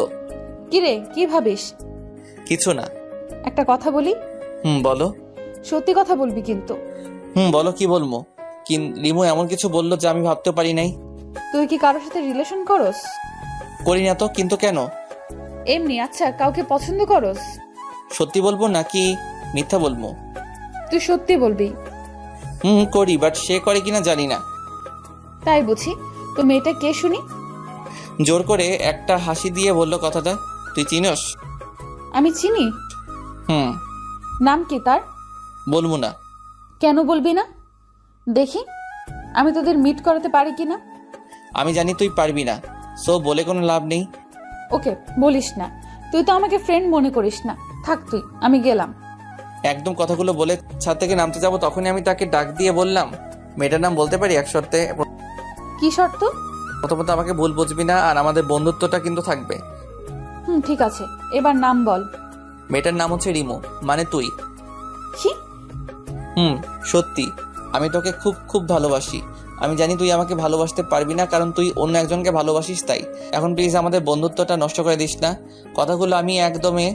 কিরে কি ভাবিস? কিছু না। একটা কথা বলি? বলো। সত্যি কথা বলবি কিন্তু? বলো, কি বলবো? রিমু এমন কিছু বললো যে আমি ভাবতে পারি নাই। তুই কি কারোর সাথে রিলেশন করস? করি না তো, কিন্তু কেন? এমনি। আচ্ছা, কাউকে পছন্দ করস? সত্যি বলবো নাকি মিথ্যা বলবো? তুই সত্যি বলবি। করি, বাট সে করে কিনা জানি না। তাই বুঝি। তো মেয়েটা কে শুনি? জোর করে একটা হাসি দিয়ে বলল কথাটা, তুই চিনস? আমি চিনি। নাম কি তার? বলবো না। কেন বলবি না? দেখি আমি তোদের মিট করাতে পারি কিনা। আমি জানি তুই পারবি না, সো বলে কোনো লাভ নেই। ওকে, বলিস না। তুই তো আমাকে ফ্রেন্ড মনে করিস না। থাক তুই, আমি গেলাম। একদম কথাগুলো বলে ছাদ থেকে নামতে যাব, তখনই আমি তাকে ডাক দিয়ে বললাম, মেয়েটার নাম বলতে পারি এক শর্তে? কি শর্ত? প্রথমত আমাকে ভুল বুঝবি না, আর আমাদের বন্ধুত্বটা কিন্তু থাকবে। ঠিক আছে, এবার নাম বল। মেয়েটার নাম হচ্ছে রিমু, মানে তুই। কি? সত্যি, আমি তোকে খুব খুব ভালোবাসি। আমি জানি তুই আমাকে ভালোবাসতে পারবি না, কারণ তুই অন্য একজনকে ভালোবাসিস। তাই এখন প্লিজ আমাদের বন্ধুত্বটা নষ্ট করে দিস না। কথাগুলো আমি একদমে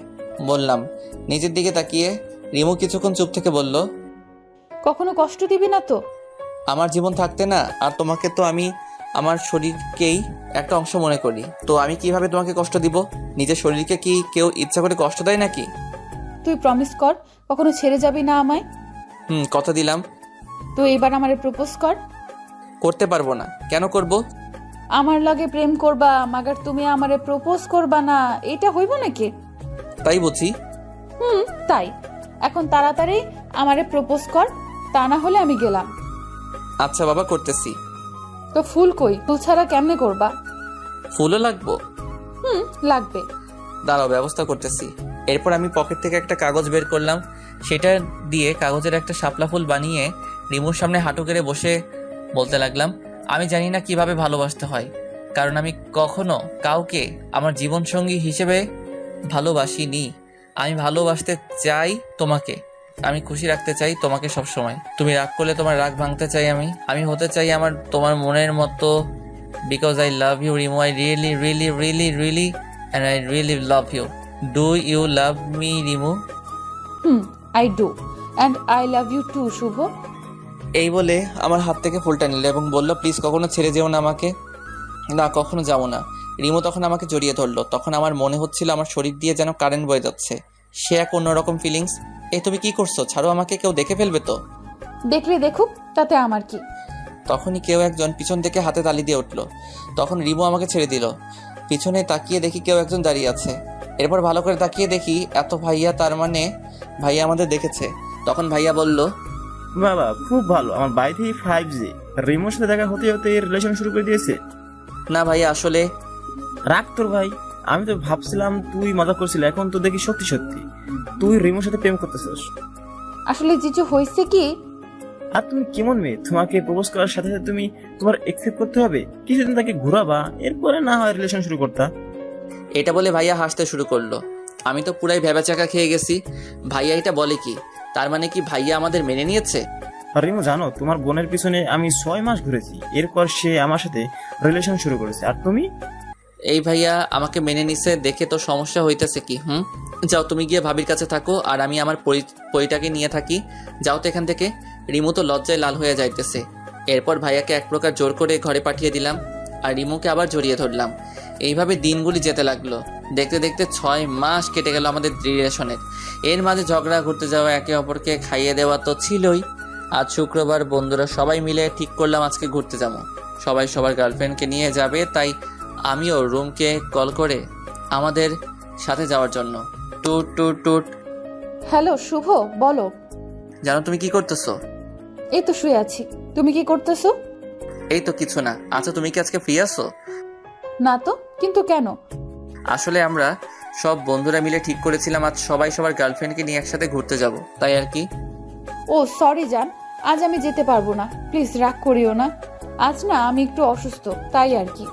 বললাম। নিজের দিকে তাকিয়ে রিমু কিছুক্ষণ চুপ থেকে বলল, কখনো কষ্ট দিবি না তো? আমার জীবন থাকতে না আর তোমাকে তো আমি আমার শরীরকেই একটা অংশ মনে করি, তো আমি কিভাবে তোমাকে কষ্ট দিব? নিজের শরীরকে কি কেউ ইচ্ছা করে কষ্ট দেয় নাকি? তুই প্রমিস কর কখনো ছেড়ে যাবি না আমায়। কথা দিলাম। তো এবার আমারে প্রপোজ কর। করতে পারবো না। কেন করব? আমার লগে প্রেম করবা মাগার তুমি আমারে প্রপোজ করবা না, এটা হইব নাকি? তাই বুঝি। তাই এখন তাড়াতাড়ি আমারে প্রপোজ কর, তা না হলে আমি গেলাম। আচ্ছা বাবা, করতেছি। তো ফুল কই? ফুল ছাড়া কেমনে করবা? ফুলও লাগবো? লাগবে। দাঁড়াও, ব্যবস্থা করতেছি। এরপর আমি পকেট থেকে একটা কাগজ বের করলাম। সেটা দিয়ে কাগজের একটা শাপলা ফুল বানিয়ে রিমুর সামনে হাঁটু গেড়ে বসে বলতে লাগলাম, আমি জানি না কিভাবে ভালোবাসতে হয়, কারণ আমি কখনো কাউকে আমার জীবনসঙ্গী হিসেবে ভালোবাসিনি। আমি ভালোবাসতে চাই তোমাকে, আমি খুশি রাখতে চাই তোমাকে সব সময়। তুমি রাগ করলে তোমার রাগ ভাঙতে চাই আমি হতে চাই তোমার মনের মতো, because I love you Rimu. I really really really really and I really love you. Do you love me, Rimu? I do. And I love you too, শুভ। এই বলে আমার হাত থেকে ফুলটা নিল এবং বলল, প্লিজ কখনো ছেড়ে যেও না আমাকে। না, কখনো যাবো না। রিমু তখন আমাকে জড়িয়ে ধরলো। তখন আমার মনে হচ্ছিল আমার শরীর দিয়ে যেন কারেন্ট বয়ে যাচ্ছে। সে এক অন্যরকম ফিলিংস। এই তুমি কি করছো? ছাড়ো আমাকে, কেউ দেখে ফেলবে তো। দেখলে দেখুক, তাতে আমার কি। তখনই কেউ একজন পিছন থেকে হাতে তালি দিয়ে উঠল। তখন রিমু আমাকে ছেড়ে দিল। পিছনে তাকিয়ে দেখি কেউ একজন দাঁড়িয়ে আছে। এরপর ভালো করে তাকিয়ে দেখি এত ভাইয়া, তার মানে ভাইয়া আমাদের দেখেছে। তখন ভাইয়া বলল, বাবা খুব ভালো, আমার বাড়িতেই 5G। রিমোর সাথে দেখা হতে হতে রিলেশন শুরু করে দিয়েছে। না ভাইয়া, আসলে রাখ তোর ভাই, আমি তো ভাবছিলাম তুই মজা করছিলি, এখন তো দেখি সত্যি সত্যি তুই রিমোর সাথে প্রেম করতেছিস। আসলে জিজু হয়েছে কি, আর তুমি কেমন মেয়ে, তোমাকে প্রপোজ করার সাথে সাথে তুমি তোমার একসেপ্ট করতে হবে, কিছুদিন তাকে ঘোরাবা, এরপরে না হয় রিলেশন শুরু করতা। এটা বলে ভাইয়া হাসতে শুরু করলো। আমি তো পুরাই ভেবাচাকা খেয়ে গেছি। ভাইয়া এটা বলে কি? তার মানে কি ভাইয়া আমাদের মেনে নিয়েছে? আর রিমো জানো, তোমার বোনের পিছনে আমি 6 মাস ঘুরেছি, এরপর সে আমার সাথে রিলেশন শুরু করেছে, আর তুমি? এই ভাইয়া আমাকে মেনে নিছে দেখে তো সমস্যা হইতেছে কি? যাও তুমি গিয়ে ভাবির কাছে থাকো, আর আমি আমার পরিটাকে নিয়ে থাকি। যাও তো এখান থেকে। রিমু তো লজ্জায় লাল হয়ে যাইতেছে। এরপর ভাইয়াকে এক প্রকার জোর করে ঘরে পাঠিয়ে দিলাম, আর রিমুকে আবার জড়িয়ে ধরলাম। এইভাবে দিনগুলি যেতে লাগলো। দেখতে দেখতে 6 মাস কেটে গেল আমাদের রিলেশনের। এর মাঝে ঝগড়া, ঘুরতে যাওয়া, একে অপরকে খাইয়ে দেওয়া তো ছিলই। আজ শুক্রবার, বন্ধুরা সবাই মিলে ঠিক করলাম আজকে ঘুরতে যাবো। সবাই সবার গার্লফ্রেন্ডকে নিয়ে যাবে, তাই আমিও রুমকে কল করে আমাদের সাথে যাওয়ার জন্য। টুট টুট টুট। হ্যালো শুভ, বলো। জানো তুমি কি করতেছো? এই তো শুয়ে আছি। তুমি কি করতেছো? এই তো কিছু না। আচ্ছা তুমি কি আজকে ফ্রি আছো? না তো, কিন্তু কেন? আসলে আমরা সব বন্ধুরা মিলে ঠিক করেছিলাম আজ সবাই সবার গার্লফ্রেন্ডকে নিয়ে একসাথে ঘুরতে যাব, তাই আর কি। ও সরি জান, আজ আমি যেতে পারবো না, প্লিজ রাগ করিও না। আজ না আমি একটু অসুস্থ, তাই আর কি।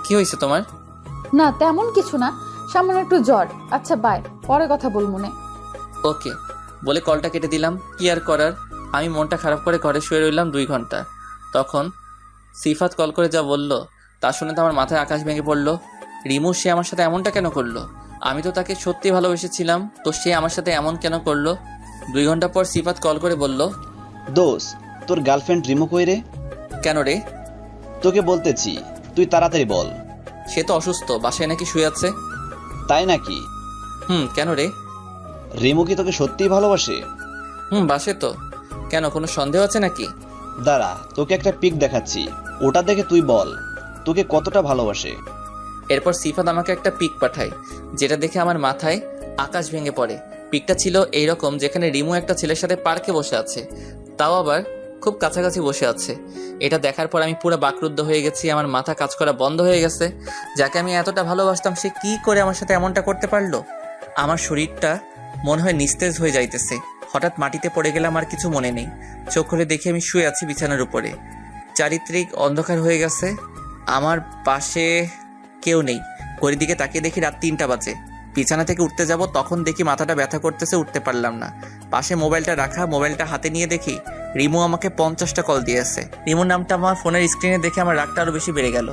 কি হয়েছে তোমার? না তেমন কিছু না, সামান্য একটু জ্বর। আচ্ছা বাই, পরে কথা বলবো না। ওকে বলে কলটা কেটে দিলাম। কি আর করার, আমি মনটা খারাপ করে ঘরে শুয়ে রইলাম 2 ঘন্টা। তখন সিফাত কল করে যা বলল তা শুনে তো আমার মাথায় আকাশ ভেঙে পড়লো। রিমু সে আমার সাথে এমনটা কেন করলো? আমি তো তাকে সত্যি ভালোবেসেছিলাম, তো সে আমার সাথে এমন কেন করলো? 2 ঘন্টা পর সিফাত কল করে বলল, দোষ, তোর গার্লফ্রেন্ড রিমু কই রে? কেন রে? তোকে বলতেছি, তুই তাড়াতাড়ি বল। সে তো অসুস্থ, বাসায় নাকি শুয়ে আছে। তাই নাকি? কেন রে? রিমু কি তোকে সত্যিই ভালোবাসে? বাসে তো। কেন, কোনো সন্দেহ আছে নাকি? দাঁড়া, তোকে একটা পিক দেখাচ্ছি, ওটা দেখে তুই বল তোকে কতটা ভালোবাসে। এরপর সিফাত আমাকে একটা পিক পাঠায়, যেটা দেখে আমার মাথায় আকাশ ভেঙে পড়ে। পিকটা ছিল এইরকম, যেখানে রিমু একটা ছেলের সাথে পার্কে বসে আছে, তাও আবার খুব কাছাকাছি বসে আছে। এটা দেখার পর আমি পুরো বাকরুদ্ধ হয়ে গেছি। আমার মাথা কাজ করা বন্ধ হয়ে গেছে। যাকে আমি এতটা ভালোবাসতাম সে কি করে আমার সাথে এমনটা করতে পারলো? আমার শরীরটা মনে হয় নিস্তেজ হয়ে যাইতেছে। হঠাৎ মাটিতে পড়ে গেলাম, আর কিছু মনে নেই। চোখ খুলে দেখি আমি শুয়ে আছি বিছানার উপরে। চারিত্রিক অন্ধকার হয়ে গেছে। আমার পাশে কেউ নেই। ঘড়ির দিকে তাকিয়ে দেখি রাত 3টা বাজে। বিছানা থেকে উঠতে যাব, তখন দেখি মাথাটা ব্যথা করতেছে, উঠতে পারলাম না। পাশে মোবাইলটা রাখা, মোবাইলটা হাতে নিয়ে দেখি রিমু আমাকে 50টা কল দিয়েছে। রিমুর নামটা আমার ফোনের স্ক্রিনে দেখে আমার রাগটা আরো বেশি বেড়ে গেল।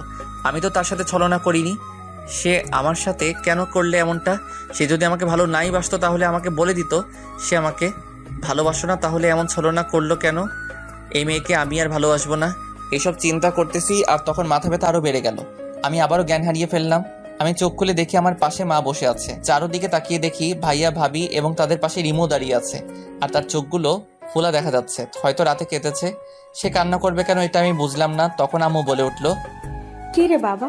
আমি তো তার সাথে ছলনা করিনি, সে আমার সাথে কেন করলে এমনটা? সে যদি আমাকে ভালো নাই বাসতো তাহলে আমাকে বলে দিত সে আমাকে ভালোবাসো না, তাহলে এমন ছলনা করলো কেন? এই মেয়েকে আমি আর ভালোবাসবো না, এইসব চিন্তা করতেছি। আর তখন মাথা ব্যথা আরো বেড়ে গেল। আমি আবারও জ্ঞান হারিয়ে ফেললাম। আমি চোখ খুলে দেখি আমার পাশে মা বসে আছে। চারোদিকে তাকিয়ে দেখি ভাইয়া, ভাবি এবং তাদের পাশে রিমু দাঁড়িয়ে আছে, আর তার চোখগুলো ফোলা দেখা যাচ্ছে। হয়তো রাতে কেঁদেছে। সে কান্না করবে কেন এটা আমি বুঝলাম না। তখন আম্মু বলে উঠলো, কি রে বাবা,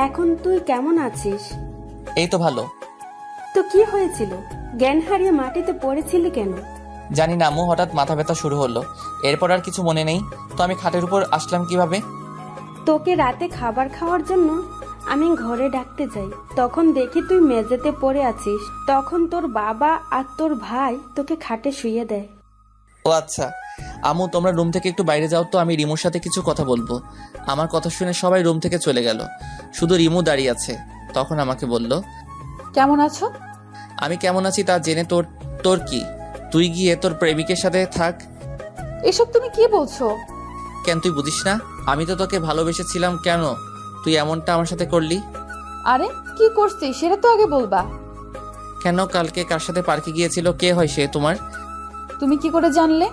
এখন তুই কেমন আছিস? এই তো ভালো। তো কি হয়েছিল? জ্ঞান হারিয়ে মাটিতে পড়েছিলি কেন? জানি না আম্মু, হঠাৎ মাথা ব্যথা শুরু হলো। এরপর আর কিছু মনে নেই। তো আমি খাটের উপর আসলাম কিভাবে? তোকে রাতে খাবার খাওয়ার জন্য আমি ঘরে ডাকতে যাই, তখন দেখি তুই মেঝেতে পড়ে আছিস। তখন তোর বাবা আর তোর ভাই তোকে খাটে শুইয়ে দেয়। ও আচ্ছা আম্মু, তোমরা রুম থেকে একটু বাইরে যাও তো, আমি রিমুর সাথে কিছু কথা বলবো। আমার কথা শুনে সবাই রুম থেকে চলে গেল, শুধু রিমু দাঁড়িয়ে আছে। তখন আমাকে বলল, কেমন আছো? আমি কেমন আছি তা জেনে তোর কি? তুই গিয়ে তোর প্রেমিকের সাথে থাক। এসব তুমি কি বলছো? কেন তুই বুঝিস না? আমি তো তোকে ভালোবেসেছিলাম, কেন তুই এমনটা আমার সাথে করলি? আরে কি করছিস সেটা তো আগে বলবা। কেন, কালকে কার সাথে পার্কে গিয়েছিল? কে হয় সে তোমার? তুমি কি করে জানলে?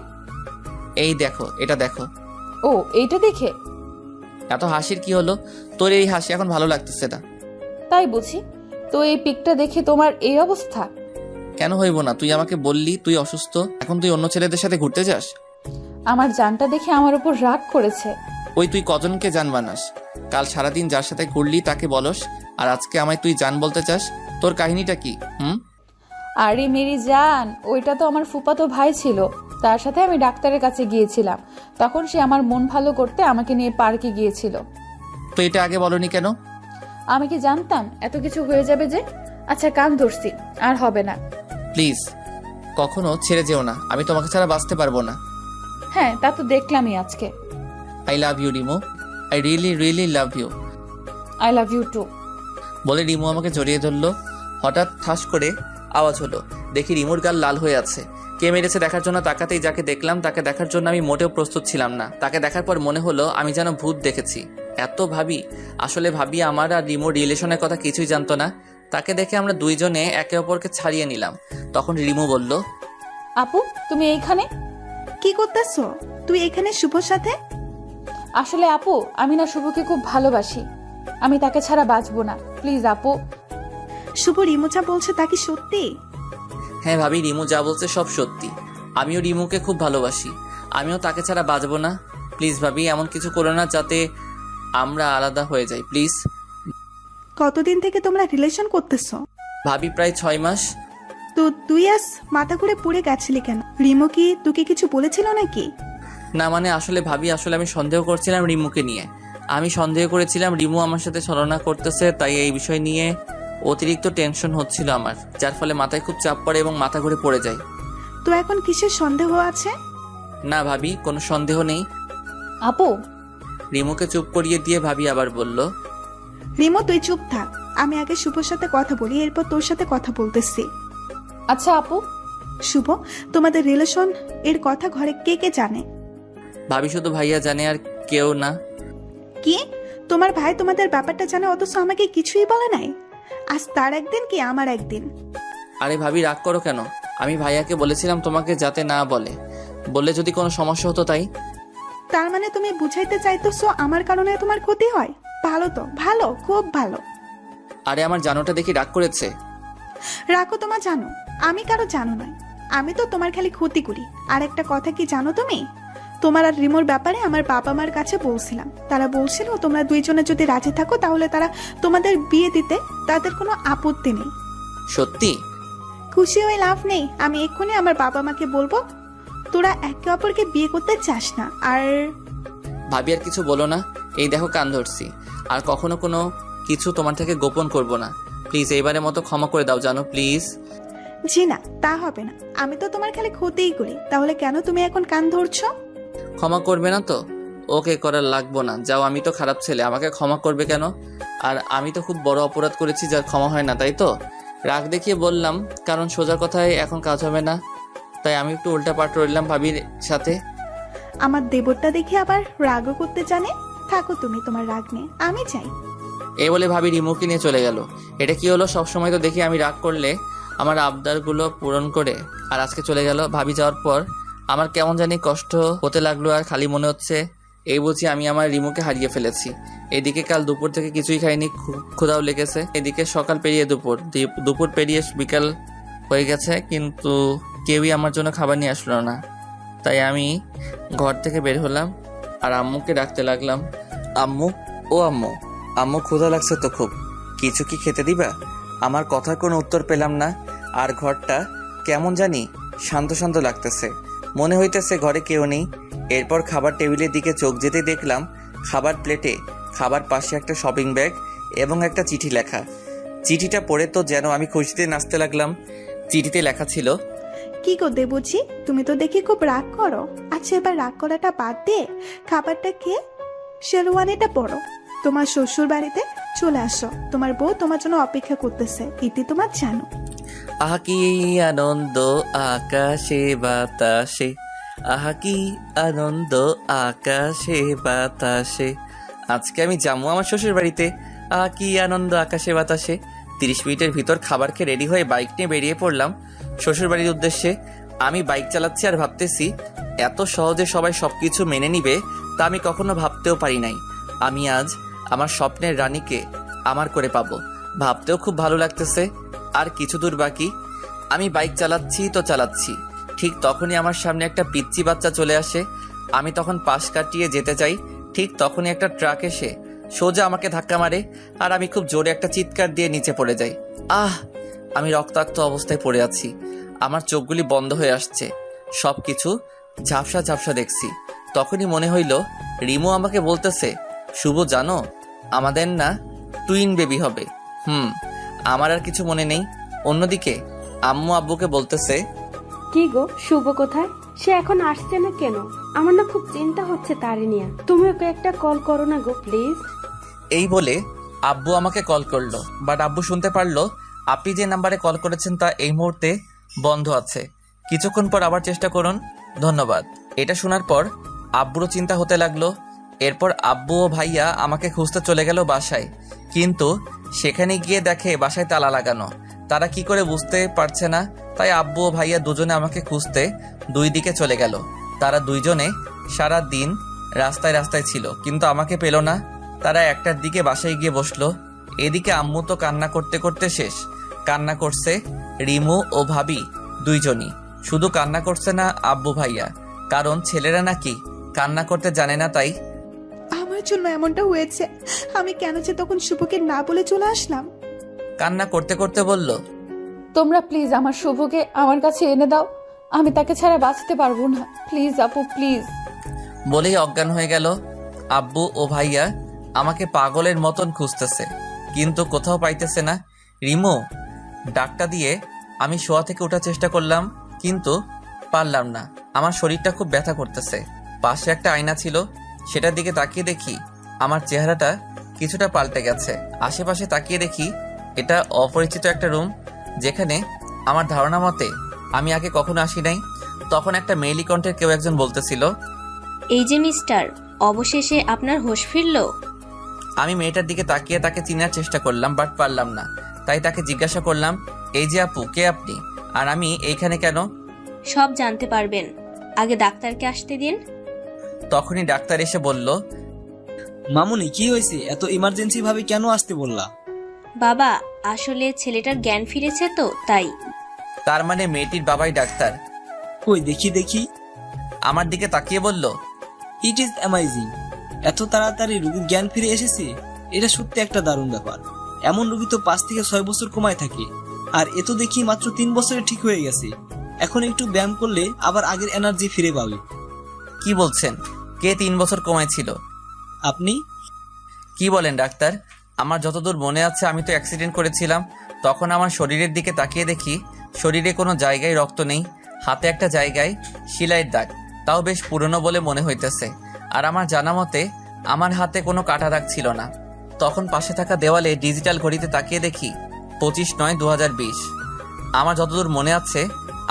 এই দেখো, এটা দেখো। ও এইটা দেখে? এত হাসির কি হলো? তোর এই হাসি এখন ভালো লাগতেছে না। তাই বুঝি? তো এই পিকটা দেখে তোমার এই অবস্থা? কেন হইব না? তুই আমাকে বললি তুই অসুস্থ, এখন তুই অন্য ছেলেদের সাথে ঘুরতে যাস। আমার জানটা দেখে আমার উপর রাগ করেছে। ওই তুই কজনকে জান বানাস? কাল সারাদিন যার সাথে ঘুরলি তাকে বলস, আর আজকে আমায় তুই জান বলতে চাস? তোর কাহিনীটা কি? আরে মেরি জান, ওইটা তো আমার ফুফাতো ভাই ছিল। তার সাথে আমি ডাক্তারের কাছে গিয়েছিলাম। তখন সে আমার মন ভালো করতে আমাকে নিয়ে পার্কে গিয়েছিল। তো এটা আগে বলনি কেন? আমি কি জানতাম এত কিছু হয়ে যাবে যে? আচ্ছা কান ধরছি, আর হবে না। প্লিজ কখনো ছেড়ে যেও না, আমি তোমাকে ছাড়া বাঁচতে পারবো না। হ্যাঁ, তা তো দেখলামই আজকে। I love you Rimu, I really really love you. I love you too. বলে রিমু আমাকে জড়িয়ে ধরলো। হঠাৎ ঠাস করে আওয়াজ হলো, দেখি রিমুর গাল লাল হয়ে আছে। কে মেরেছে দেখার জন্য তাকাতেই যাকে দেখলাম তাকে দেখার জন্য আমি মোটেও প্রস্তুত ছিলাম না। তাকে দেখার পর মনে হলো আমি যেন ভূত দেখেছি। এত আসলে ভাবি আমার আর রিমুর রিলেশনের কথা কিছুই জানতো না। তাকে দেখে আমরা দুইজনে একে অপরকে ছাড়িয়ে নিলাম। তখন রিমু বলল, আপু তুমি এইখানে কি করতেছো? তুই এখানে শুভর সাথে? আসলে আপু আমি না শুভকে খুব ভালোবাসি। আমি তাকে ছাড়া বাঁচবো না। প্লিজ আপু। শুভ রিমু যা বলছে তা কি সত্যি? হ্যাঁ ভাবি, রিমু যা বলছে সব সত্যি। আমিও রিমুকে খুব ভালোবাসি, আমিও তাকে ছাড়া বাঁচবো না। প্লিজ ভাবি এমন কিছু করো না যাতে আমরা আলাদা হয়ে যাই, প্লিজ। কতদিন থেকে তোমরা রিলেশন করতেছো? ভাবি প্রায় 6 মাস। তো তুই আজ মাথা ঘুরে পড়ে গেছিলি কেন? রিমু কি তোকে কিছু বলেছিল নাকি? না মানে আসলে ভাবি, আসলে আমি সন্দেহ করছিলাম রিমুকে নিয়ে। আমি সন্দেহ করেছিলাম রিমু আমার সাথে ছলনা করতেছে, তাই এই বিষয় নিয়ে অতিরিক্ত টেনশন হচ্ছিল আমার, যার ফলে মাথায় খুব চাপ পড়ে এবং মাথা ঘুরে পড়ে যায়। তো এখন কিসের সন্দেহ আছে? না ভাবি, কোনো সন্দেহ নেই। আপু। রিমুকে চুপ করিয়ে দিয়ে ভাবি আবার বলল, রিমু তুই চুপ থাক, আমি আগে শুভর সাথে কথা বলি, এরপর তোর সাথে কথা বলতেছি। আচ্ছা আপু। শুভ, তোমাদের রিলেশন এর কথা ঘরে কে কে জানে? ভাবি শুধু ভাইয়া জানে, আর কেউ না। কি তোমার ভাই তোমাদের ব্যাপারটা জানে অথচ আমাকে কিছুই বলে নাই? আজ তার একদিন কি আমার একদিন? আরে ভাবি রাগ করো কেন? আমি ভাইয়াকে বলেছিলাম তোমাকে যাতে না বললে যদি কোনো সমস্যা হতো তাই। তার মানে তুমি বুঝাইতে চাইতেছো আমার কারণে তোমার ক্ষতি হয়? ভালো তো, ভালো, খুব ভালো। আরে আমার জানোটা দেখি রাগ করেছে। রাখো তোমার জানো, আমি কারো জানো নয়। আমি তো তোমার খালি ক্ষতি করি। আর একটা কথা কি জানো তুমি? তোমার আর রিমোর ব্যাপারে আমার বাবা মার কাছে বলছিলাম। তারা বলছিল তোমরা দুইজনে যদি রাজি থাকো তাহলে তারা তোমাদের বিয়ে দিতে তাদের কোনো আপত্তি নেই। সত্যি? খুশি হয়ে লাভ নেই, আমি এক্ষুনি আমার বাবা মাকে বলবো তোরা একে অপরকে বিয়ে করতে চাস না। আর ভাবি আর কিছু বলো না, এই দেখো কান ধরছি। আর কখনো কোনো কিছু তোমার থেকে গোপন করব না। প্লিজ এইবারের মতো ক্ষমা করে দাও জানো, প্লিজ। জি না, তা হবে না। আমি তো তোমার খালি ক্ষতিই করি, তাহলে কেন তুমি এখন কান ধরছো? ক্ষমা করবে না তো? ওকে করার লাগবো না, যাও। আমি তো খারাপ ছেলে, আমাকে ক্ষমা করবে কেন? আর আমি তো খুব বড় অপরাধ করেছি যার ক্ষমা হয় না, তাই তো? রাগ দেখিয়ে বললাম, কারণ সোজা কথায় এখন কাজ হবে না, তাই আমি একটু উল্টাপাল্টা রইলাম ভাবির সাথে। আমার দেবরটা দেখে আবার রাগও করতে জানে। থাকো তুমি তোমার রাগ নিয়ে, আমি চাই। এই বলে ভাবি রিমুকে নিয়ে চলে গেল। এটা কি হলো? সবসময় তো দেখি আমি রাগ করলে আমার আবদারগুলো পূরণ করে, আর আজকে চলে গেল। ভাবি যাওয়ার পর আমার কেমন জানি কষ্ট হতে লাগলো, আর খালি মনে হচ্ছে এই বুঝি আমি আমার রিমুকে হারিয়ে ফেলেছি। এদিকে কাল দুপুর থেকে কিছুই খাইনি, ক্ষুধাও লেগেছে। এদিকে সকাল পেরিয়ে দুপুর পেরিয়ে বিকাল হয়ে গেছে, কিন্তু কেউই আমার জন্য খাবার নিয়ে আসলো না। তাই আমি ঘর থেকে বের হলাম আর আম্মুকে ডাকতে লাগলাম, আম্মু, ও আম্মু, আম্মু ক্ষুধা লাগছে তো খুব, কিছু কি খেতে দিবা? আমার কথার কোনো উত্তর পেলাম না। আর ঘরটা কেমন জানি শান্ত শান্ত লাগতেছে, মনে হইতেছে ঘরে কেউ নেই। এরপর খাবার টেবিলের দিকে চোখ যেতে দেখলাম খাবার প্লেটে খাবার পাশে একটা শপিং ব্যাগ এবং একটা চিঠি লেখা। চিঠিটা পড়ে তো যেন আমি খুশিতে নাচতে লাগলাম। চিঠিতে লেখা ছিল, কি গো দেবুজি, তুমি তো দেখি খুব রাগ করো। আচ্ছা এবার রাগ করাটা বাদ দিয়ে খাবারটা খেয়ে শেরওয়ানিটা পরো, তোমার শ্বশুর বাড়িতে চলে আসো। তোমার বউ তোমার জন্য অপেক্ষা করতেছে, ইতি তোমার জানো। আহা কি আনন্দ আকাশে বাতাসে, আহা কি আনন্দ আকাশে বাতাসে। আজকে আমি যাবো আমার শ্বশুর বাড়িতে, আহা কি আনন্দ আকাশে বাতাসে। 30 মিনিটের ভিতর খাবার খেয়ে রেডি হয়ে বাইক নিয়ে বেরিয়ে পড়লাম শ্বশুর বাড়ির উদ্দেশ্যে। আমি বাইক চালাচ্ছি আর ভাবতেছি এত সহজে সবাই সবকিছু মেনে নিবে তা আমি কখনো ভাবতেও পারি নাই। আমি আজ আমার স্বপ্নের রানীকে আমার করে পাবো, ভাবতেও খুব ভালো লাগতেছে। আর কিছু দূর বাকি। আমি বাইক চালাচ্ছি তো চালাচ্ছি, ঠিক তখনই আমার সামনে একটা পিচ্চি বাচ্চা চলে আসে। আমি তখন পাশ কাটিয়ে যেতে চাই, ঠিক তখনই একটা ট্রাক এসে সোজা আমাকে ধাক্কা মারে আর আমি খুব জোরে একটা চিৎকার দিয়ে নিচে পড়ে যাই। আহ! আমি রক্তাক্ত অবস্থায় পড়ে আছি। আমার চোখগুলি বন্ধ হয়ে আসছে, সবকিছু ঝাপসা ঝাপসা দেখছি। তখনই মনে হইল রিমু আমাকে বলতেছে, শুভ জানো আমাদের না টুইন বেবি হবে। আমার আর কিছু মনে নেই। অন্যদিকে আম্মু আব্বুকে বলতেছে, কি গো, শুভ কোথায়? সে এখন আসছে না কেন? আমার না খুব চিন্তা হচ্ছে তারে নিয়ে। তুমি ওকে একটা কল করো না গো প্লিজ। এই বলে আব্বু আমাকে কল করলো, বাট আব্বু শুনতে পারলো আপনি যে নাম্বারে কল করেছেন তা এই মুহূর্তে বন্ধ আছে, কিছুক্ষণ পর আবার চেষ্টা করুন, ধন্যবাদ। এটা শোনার পর আব্বুরও চিন্তা হতে লাগলো। এরপর আব্বু ও ভাইয়া আমাকে খুঁজতে চলে গেল বাসায়, কিন্তু সেখানে গিয়ে দেখে বাসায় তালা লাগানো। তারা কি করে বুঝতে পারছে না, তাই আব্বু ও ভাইয়া দুজনে আমাকে খুঁজতে দুই দিকে চলে গেল। তারা দুইজনে সারা দিন রাস্তায় রাস্তায় ছিল, কিন্তু আমাকে পেল না। তারা 1টার দিকে বাসায় গিয়ে বসলো। এদিকে আম্মু তো কান্না করতে করতে শেষ। কান্না করছে রিমু ও ভাবি দুইজনই, শুধু কান্না করছে না আব্বু ভাইয়া, কারণ ছেলেরা নাকি কান্না করতে জানে না। তাই আমার জন্য এমনটা হয়েছে। আমি কেন যে তখন শুভকে না বলে চলে আসলাম। কান্না করতে করতে বলল, তোমরা প্লিজ আমার শুভকে আমার কাছে এনে দাও, আমি তাকে ছাড়া বাঁচতে পারবো না, প্লিজ আপু প্লিজ। বলেই অজ্ঞান হয়ে গেল। আব্বু ও ভাইয়া আমাকে পাগলের মতন খুঁজতেছে, কিন্তু কোথাও পাইতেছে না। রিমু ডাকটা দিয়ে আমি শোয়া থেকে ওঠার চেষ্টা করলাম, কিন্তু পারলাম না। আমার শরীরটা খুব ব্যথা করতেছে। পাশে একটা আয়না ছিল, সেটার দিকে তাকিয়ে দেখি আমার চেহারাটা কিছুটা পাল্টে গেছে। আশেপাশে তাকিয়ে দেখি এটা অপরিচিত একটা রুম, যেখানে আমার ধারণা মতে আমি আগে কখনো আসি নাই। তখন একটা মেইলি কণ্ঠের কেউ একজন বলতেছিল, এই যে মিস্টার, অবশেষে আপনার হোশ ফিরল। আমি মেয়েটার দিকে তাকিয়ে তাকে চিনার চেষ্টা করলাম, বাট পারলাম না। তাই তাকে জিজ্ঞাসা করলাম, এই যে আপু, কে আপনি, আর আমি এইখানে কেন? সব জানতে পারবেন, আগে ডাক্তারকে আসতে দিন। তখনই ডাক্তার এসে বলল, মামুনি কি হয়েছে, এত ইমার্জেন্সি ভাবে কেন আসতে বললা? বাবা, আসলে ছেলেটার জ্ঞান ফিরেছে তো তাই। তার মানে মেয়েটির বাবাই ডাক্তার? কই দেখি দেখি। আমার দিকে তাকিয়ে বলল, ইট ইজ অ্যামাইজিং, এত তাড়াতাড়ি রোগীর জ্ঞান ফিরে এসেছে, এটা সত্যি একটা দারুণ ব্যাপার। এমন রোগী তো 5 থেকে 6 বছর কমায় থাকে, আর এ তো দেখি মাত্র 3 বছরে ঠিক হয়ে গেছে। এখন একটু ব্যায়াম করলে আবার আগের এনার্জি ফিরে পাবে। কি বলছেন? কে 3 বছর কমাইছিল? আপনি। কি বলেন ডাক্তার? আমার যতদূর মনে আছে আমি তো অ্যাক্সিডেন্ট করেছিলাম। তখন আমার শরীরের দিকে তাকিয়ে দেখি শরীরে কোনো জায়গায় রক্ত নেই, হাতে একটা জায়গায় সেলাইয়ের দাগ, তাও বেশ পুরনো বলে মনে হইতেছে। আর আমার জানা মতে আমার হাতে কোনো কাটা দাগ ছিল না। তখন পাশে থাকা দেওয়ালে ডিজিটাল ঘড়িতে তাকিয়ে দেখি 25/9/2020। আমার যতদূর মনে আছে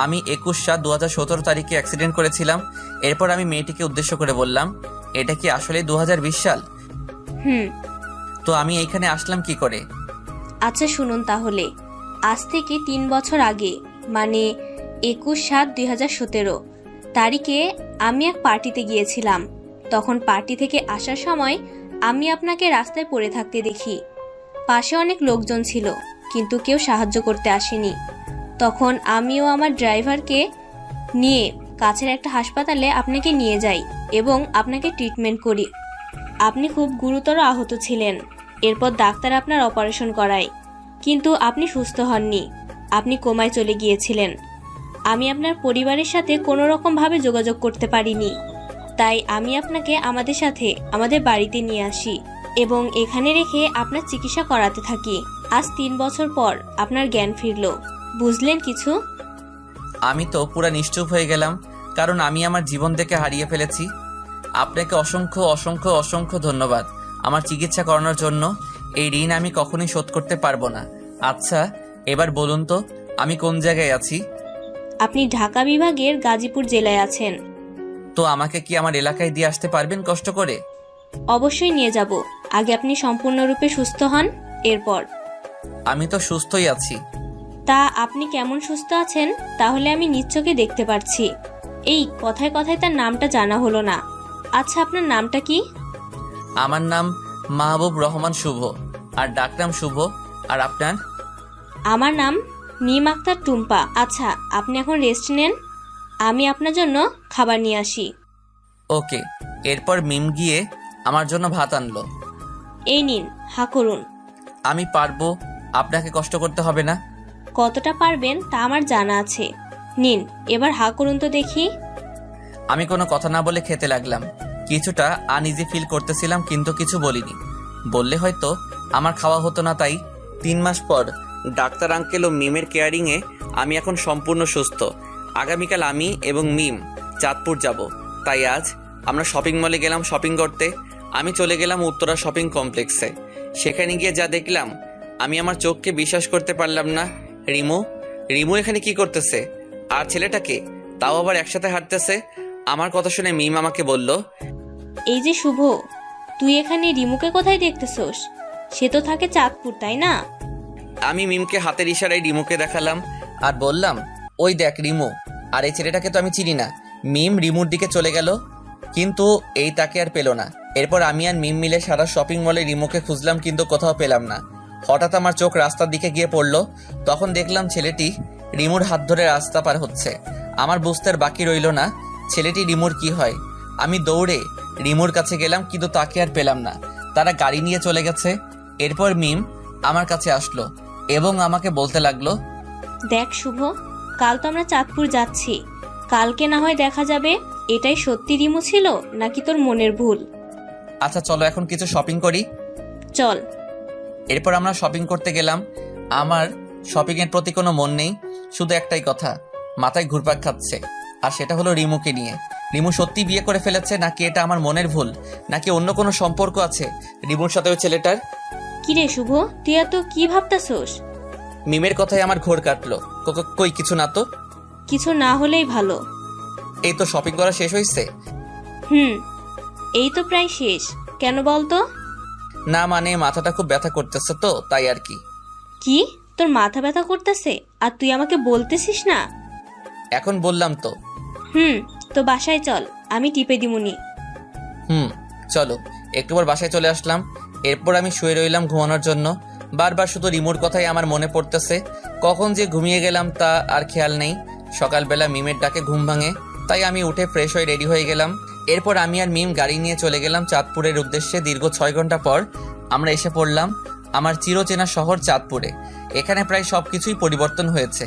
আমি 21/7/2017 তারিখে অ্যাক্সিডেন্ট করেছিলাম। এরপর আমি মেয়েটিকে উদ্দেশ্য করে বললাম, এটা কি আসলে 2020 সাল? তো আমি এইখানে আসলাম কি করে? আচ্ছা শুনুন তাহলে, আজ থেকে 3 বছর আগে, মানে 21/7/2017 তারিখে আমি এক পার্টিতে গিয়েছিলাম। তখন পার্টি থেকে আসার সময় আমি আপনাকে রাস্তায় পড়ে থাকতে দেখি। পাশে অনেক লোকজন ছিল, কিন্তু কেউ সাহায্য করতে আসেনি। তখন আমিও আমার ড্রাইভারকে নিয়ে কাছের একটা হাসপাতালে আপনাকে নিয়ে যাই এবং আপনাকে ট্রিটমেন্ট করি। আপনি খুব গুরুতর আহত ছিলেন। এরপর ডাক্তার আপনার অপারেশন করায়, কিন্তু আপনি সুস্থ হননি, আপনি কোমায় চলে গিয়েছিলেন। আমি আপনার পরিবারের সাথে কোনো রকমভাবে যোগাযোগ করতে পারিনি, তাই আমি আপনাকে আমাদের সাথে আমাদের বাড়িতে নিয়ে আসি এবং এখানে রেখে আপনার চিকিৎসা করাতে থাকি। আজ 3 বছর পর আপনার জ্ঞান ফিরল, বুঝলেন কিছু? আমি তো পুরা নিশ্চুপ হয়ে গেলাম, কারণ আমি আমার জীবন থেকে হারিয়ে ফেলেছি। আপনাকে অসংখ্য অসংখ্য অসংখ্য ধন্যবাদ আমার চিকিৎসা করানোর জন্য। এই ঋণ আমি কখনোই শোধ করতে পারবো না। আচ্ছা এবার বলুন তো আমি কোন জায়গায় আছি? আপনি ঢাকা বিভাগের গাজীপুর জেলায় আছেন। তো আমাকে কি আমার এলাকায় দিয়ে আসতে পারবেন কষ্ট করে? অবশ্যই নিয়ে যাব, আগে আপনি সম্পূর্ণরূপে সুস্থ হন, এরপর। আমি তো সুস্থই আছি। তা আপনি কেমন সুস্থ আছেন তাহলে আমি নিজ চোখে দেখতে পারছি। এই কথায় কথায় তার নামটা জানা হলো না। আচ্ছা আপনার নামটা কি? আমার নাম মাহবুব রহমান শুভ, আর ডাকনাম শুভ। আর আপনার? আমার নাম মিম আক্তার টুম্পা। আচ্ছা আপনি এখন রেস্ট নেন, আমি আপনার জন্য খাবার নিয়ে আসি। ওকে। এরপর মিম গিয়ে আমার জন্য ভাত আনলো। এই নিন, হা করুন। আমি পারবো, আপনাকে কষ্ট করতে হবে না। কতটা পারবেন তা আমার জানা আছে। নিন, এবার হা করুন তো দেখি। আমি কোনো কথা না বলে খেতে লাগলাম। কিছুটা আনইজি ফিল করতেছিলাম, কিন্তু কিছু বলিনি। বললে হয়তো আমার খাওয়া হতো না, তাই 3 মাস পর ডাক্তার আঙ্কেল ও মিমের কেয়ারিংয়ে আমি এখন সম্পূর্ণ সুস্থ। আগামীকাল আমি এবং মিম চাঁদপুর যাব, তাই আজ আমরা শপিং মলে গেলাম শপিং করতে। আমি চলে গেলাম উত্তরা শপিং কমপ্লেক্সে। সেখানে গিয়ে যা দেখলাম আমি আমার চোখকে বিশ্বাস করতে পারলাম না। রিমু এখানে কি করতেছে? আর ছেলেটাকে তাও আবার একসাথে হাঁটতেছে। আমার কথা শুনে মিম আমাকে বলল, এই যে শুভ, তুই এখানে রিমুকে কোথায় দেখতেছস? সে তো থাকে চাঁদপুর, তাই না? আমি মিমকে হাতের ইশারায় রিমুকে দেখালাম আর বললাম, ওই দেখ রিমু। আর এই ছেলেটাকে তো আমি চিনি না। মিম রিমুর দিকে চলে গেল, কিন্তু এই তাকে আর পেল না। এরপর আমি আর মিম মিলে সারা শপিং মলে রিমুকে খুঁজলাম, কিন্তু কোথাও পেলাম না। হঠাৎ আমার চোখ রাস্তার দিকে গিয়ে পড়লো। তখন দেখলাম ছেলেটি রিমুর হাত ধরে রাস্তা পার হচ্ছে। আমার বুঝতে আর বাকি রইল না ছেলেটি রিমুর কি হয়। আমি দৌড়ে রিমুর কাছে গেলাম, কিন্তু তাকে আর পেলাম না। তারা গাড়ি নিয়ে চলে গেছে। এরপর মিম আমার কাছে আসলো এবং আমাকে বলতে লাগলো, দেখ শুভ, কাল তো আমরা চাঁদপুর যাচ্ছি। কালকে না হয় দেখা যাবে এটাই সত্যি রিমু ছিল নাকি তোর মনের ভুল। আচ্ছা চলো এখন কিছু শপিং করি। চল। এরপর আমরা শপিং করতে গেলাম। আমার শপিং এর প্রতি কোনো মন নেই, শুধু একটাই কথা মাথায় ঘুরপাক খাচ্ছে, আর সেটা হলো রিমুকে নিয়ে। রিমু সত্যি বিয়ে করে ফেলেছে নাকি এটা আমার মনের ভুল, নাকি অন্য কোনো সম্পর্ক আছে রিমুর সাথে ওই ছেলেটার? কিরে শুভ, তুই এত কি ভাবতাছস? মিমের কথায় আমার ঘোর কাটলো। কই কিছু না তো। কিছু না হলেই ভালো। এই তো শপিং করা শেষ হয়েছে। এই তো প্রায় শেষ। কেন বলতো? না মানে মাথাটা খুব ব্যথা করতেছে তো, তাই আর কি। কি তোর মাথা ব্যথা করতেছে আর তুই আমাকে বলতেছিস না? এখন বললাম তো। তো বাসায় চল, আমি টিপে দিমুনি। চলো। একটু পর বাসায় চলে আসলাম। এরপর আমি শুয়ে রইলাম ঘুমানোর জন্য। বারবার শুধু রিমোর কথাই আমার মনে পড়তেছে। কখন যে ঘুমিয়ে গেলাম তা আর খেয়াল নেই। সকালবেলা মিমের ডাকে ঘুম ভাঙে, তাই আমি উঠে ফ্রেশ হয়ে রেডি হয়ে গেলাম। এরপর আমি আর মিম গাড়ি নিয়ে চলে গেলাম চাঁদপুরের উদ্দেশ্যে। দীর্ঘ 6 ঘন্টা পর আমরা এসে পড়লাম আমার চিরচেনা শহর চাঁদপুরে। এখানে প্রায় সবকিছুই পরিবর্তন হয়েছে।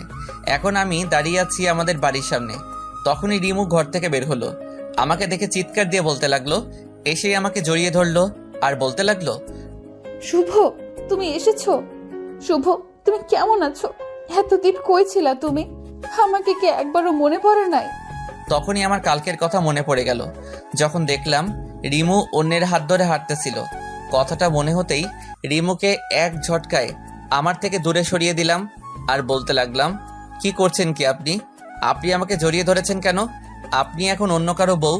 এখন আমি দাঁড়িয়ে আছি আমাদের বাড়ির সামনে। তখনই রিমু ঘর থেকে বের হলো। আমাকে দেখে চিৎকার দিয়ে বলতে লাগলো। এসেই আমাকে জড়িয়ে ধরলো আর বলতে লাগলো, শুভ তুমি এসেছো? শুভ তুমি কেমন আছো? এতদিন কই ছিলা তুমি? আমাকে কি একবারও মনে পড়ে নাই? তখনই আমার কালকের কথা মনে পড়ে গেল, যখন দেখলাম রিমু অন্যের হাত ধরে হাঁটতেছিল। কথাটা মনে হতেই রিমুকে এক ঝটকায় আমার থেকে দূরে সরিয়ে দিলাম আর বলতে লাগলাম, কি করছেন কি আপনি? আপনি আমাকে জড়িয়ে ধরেছেন কেন? আপনি এখন অন্য কারো বউ।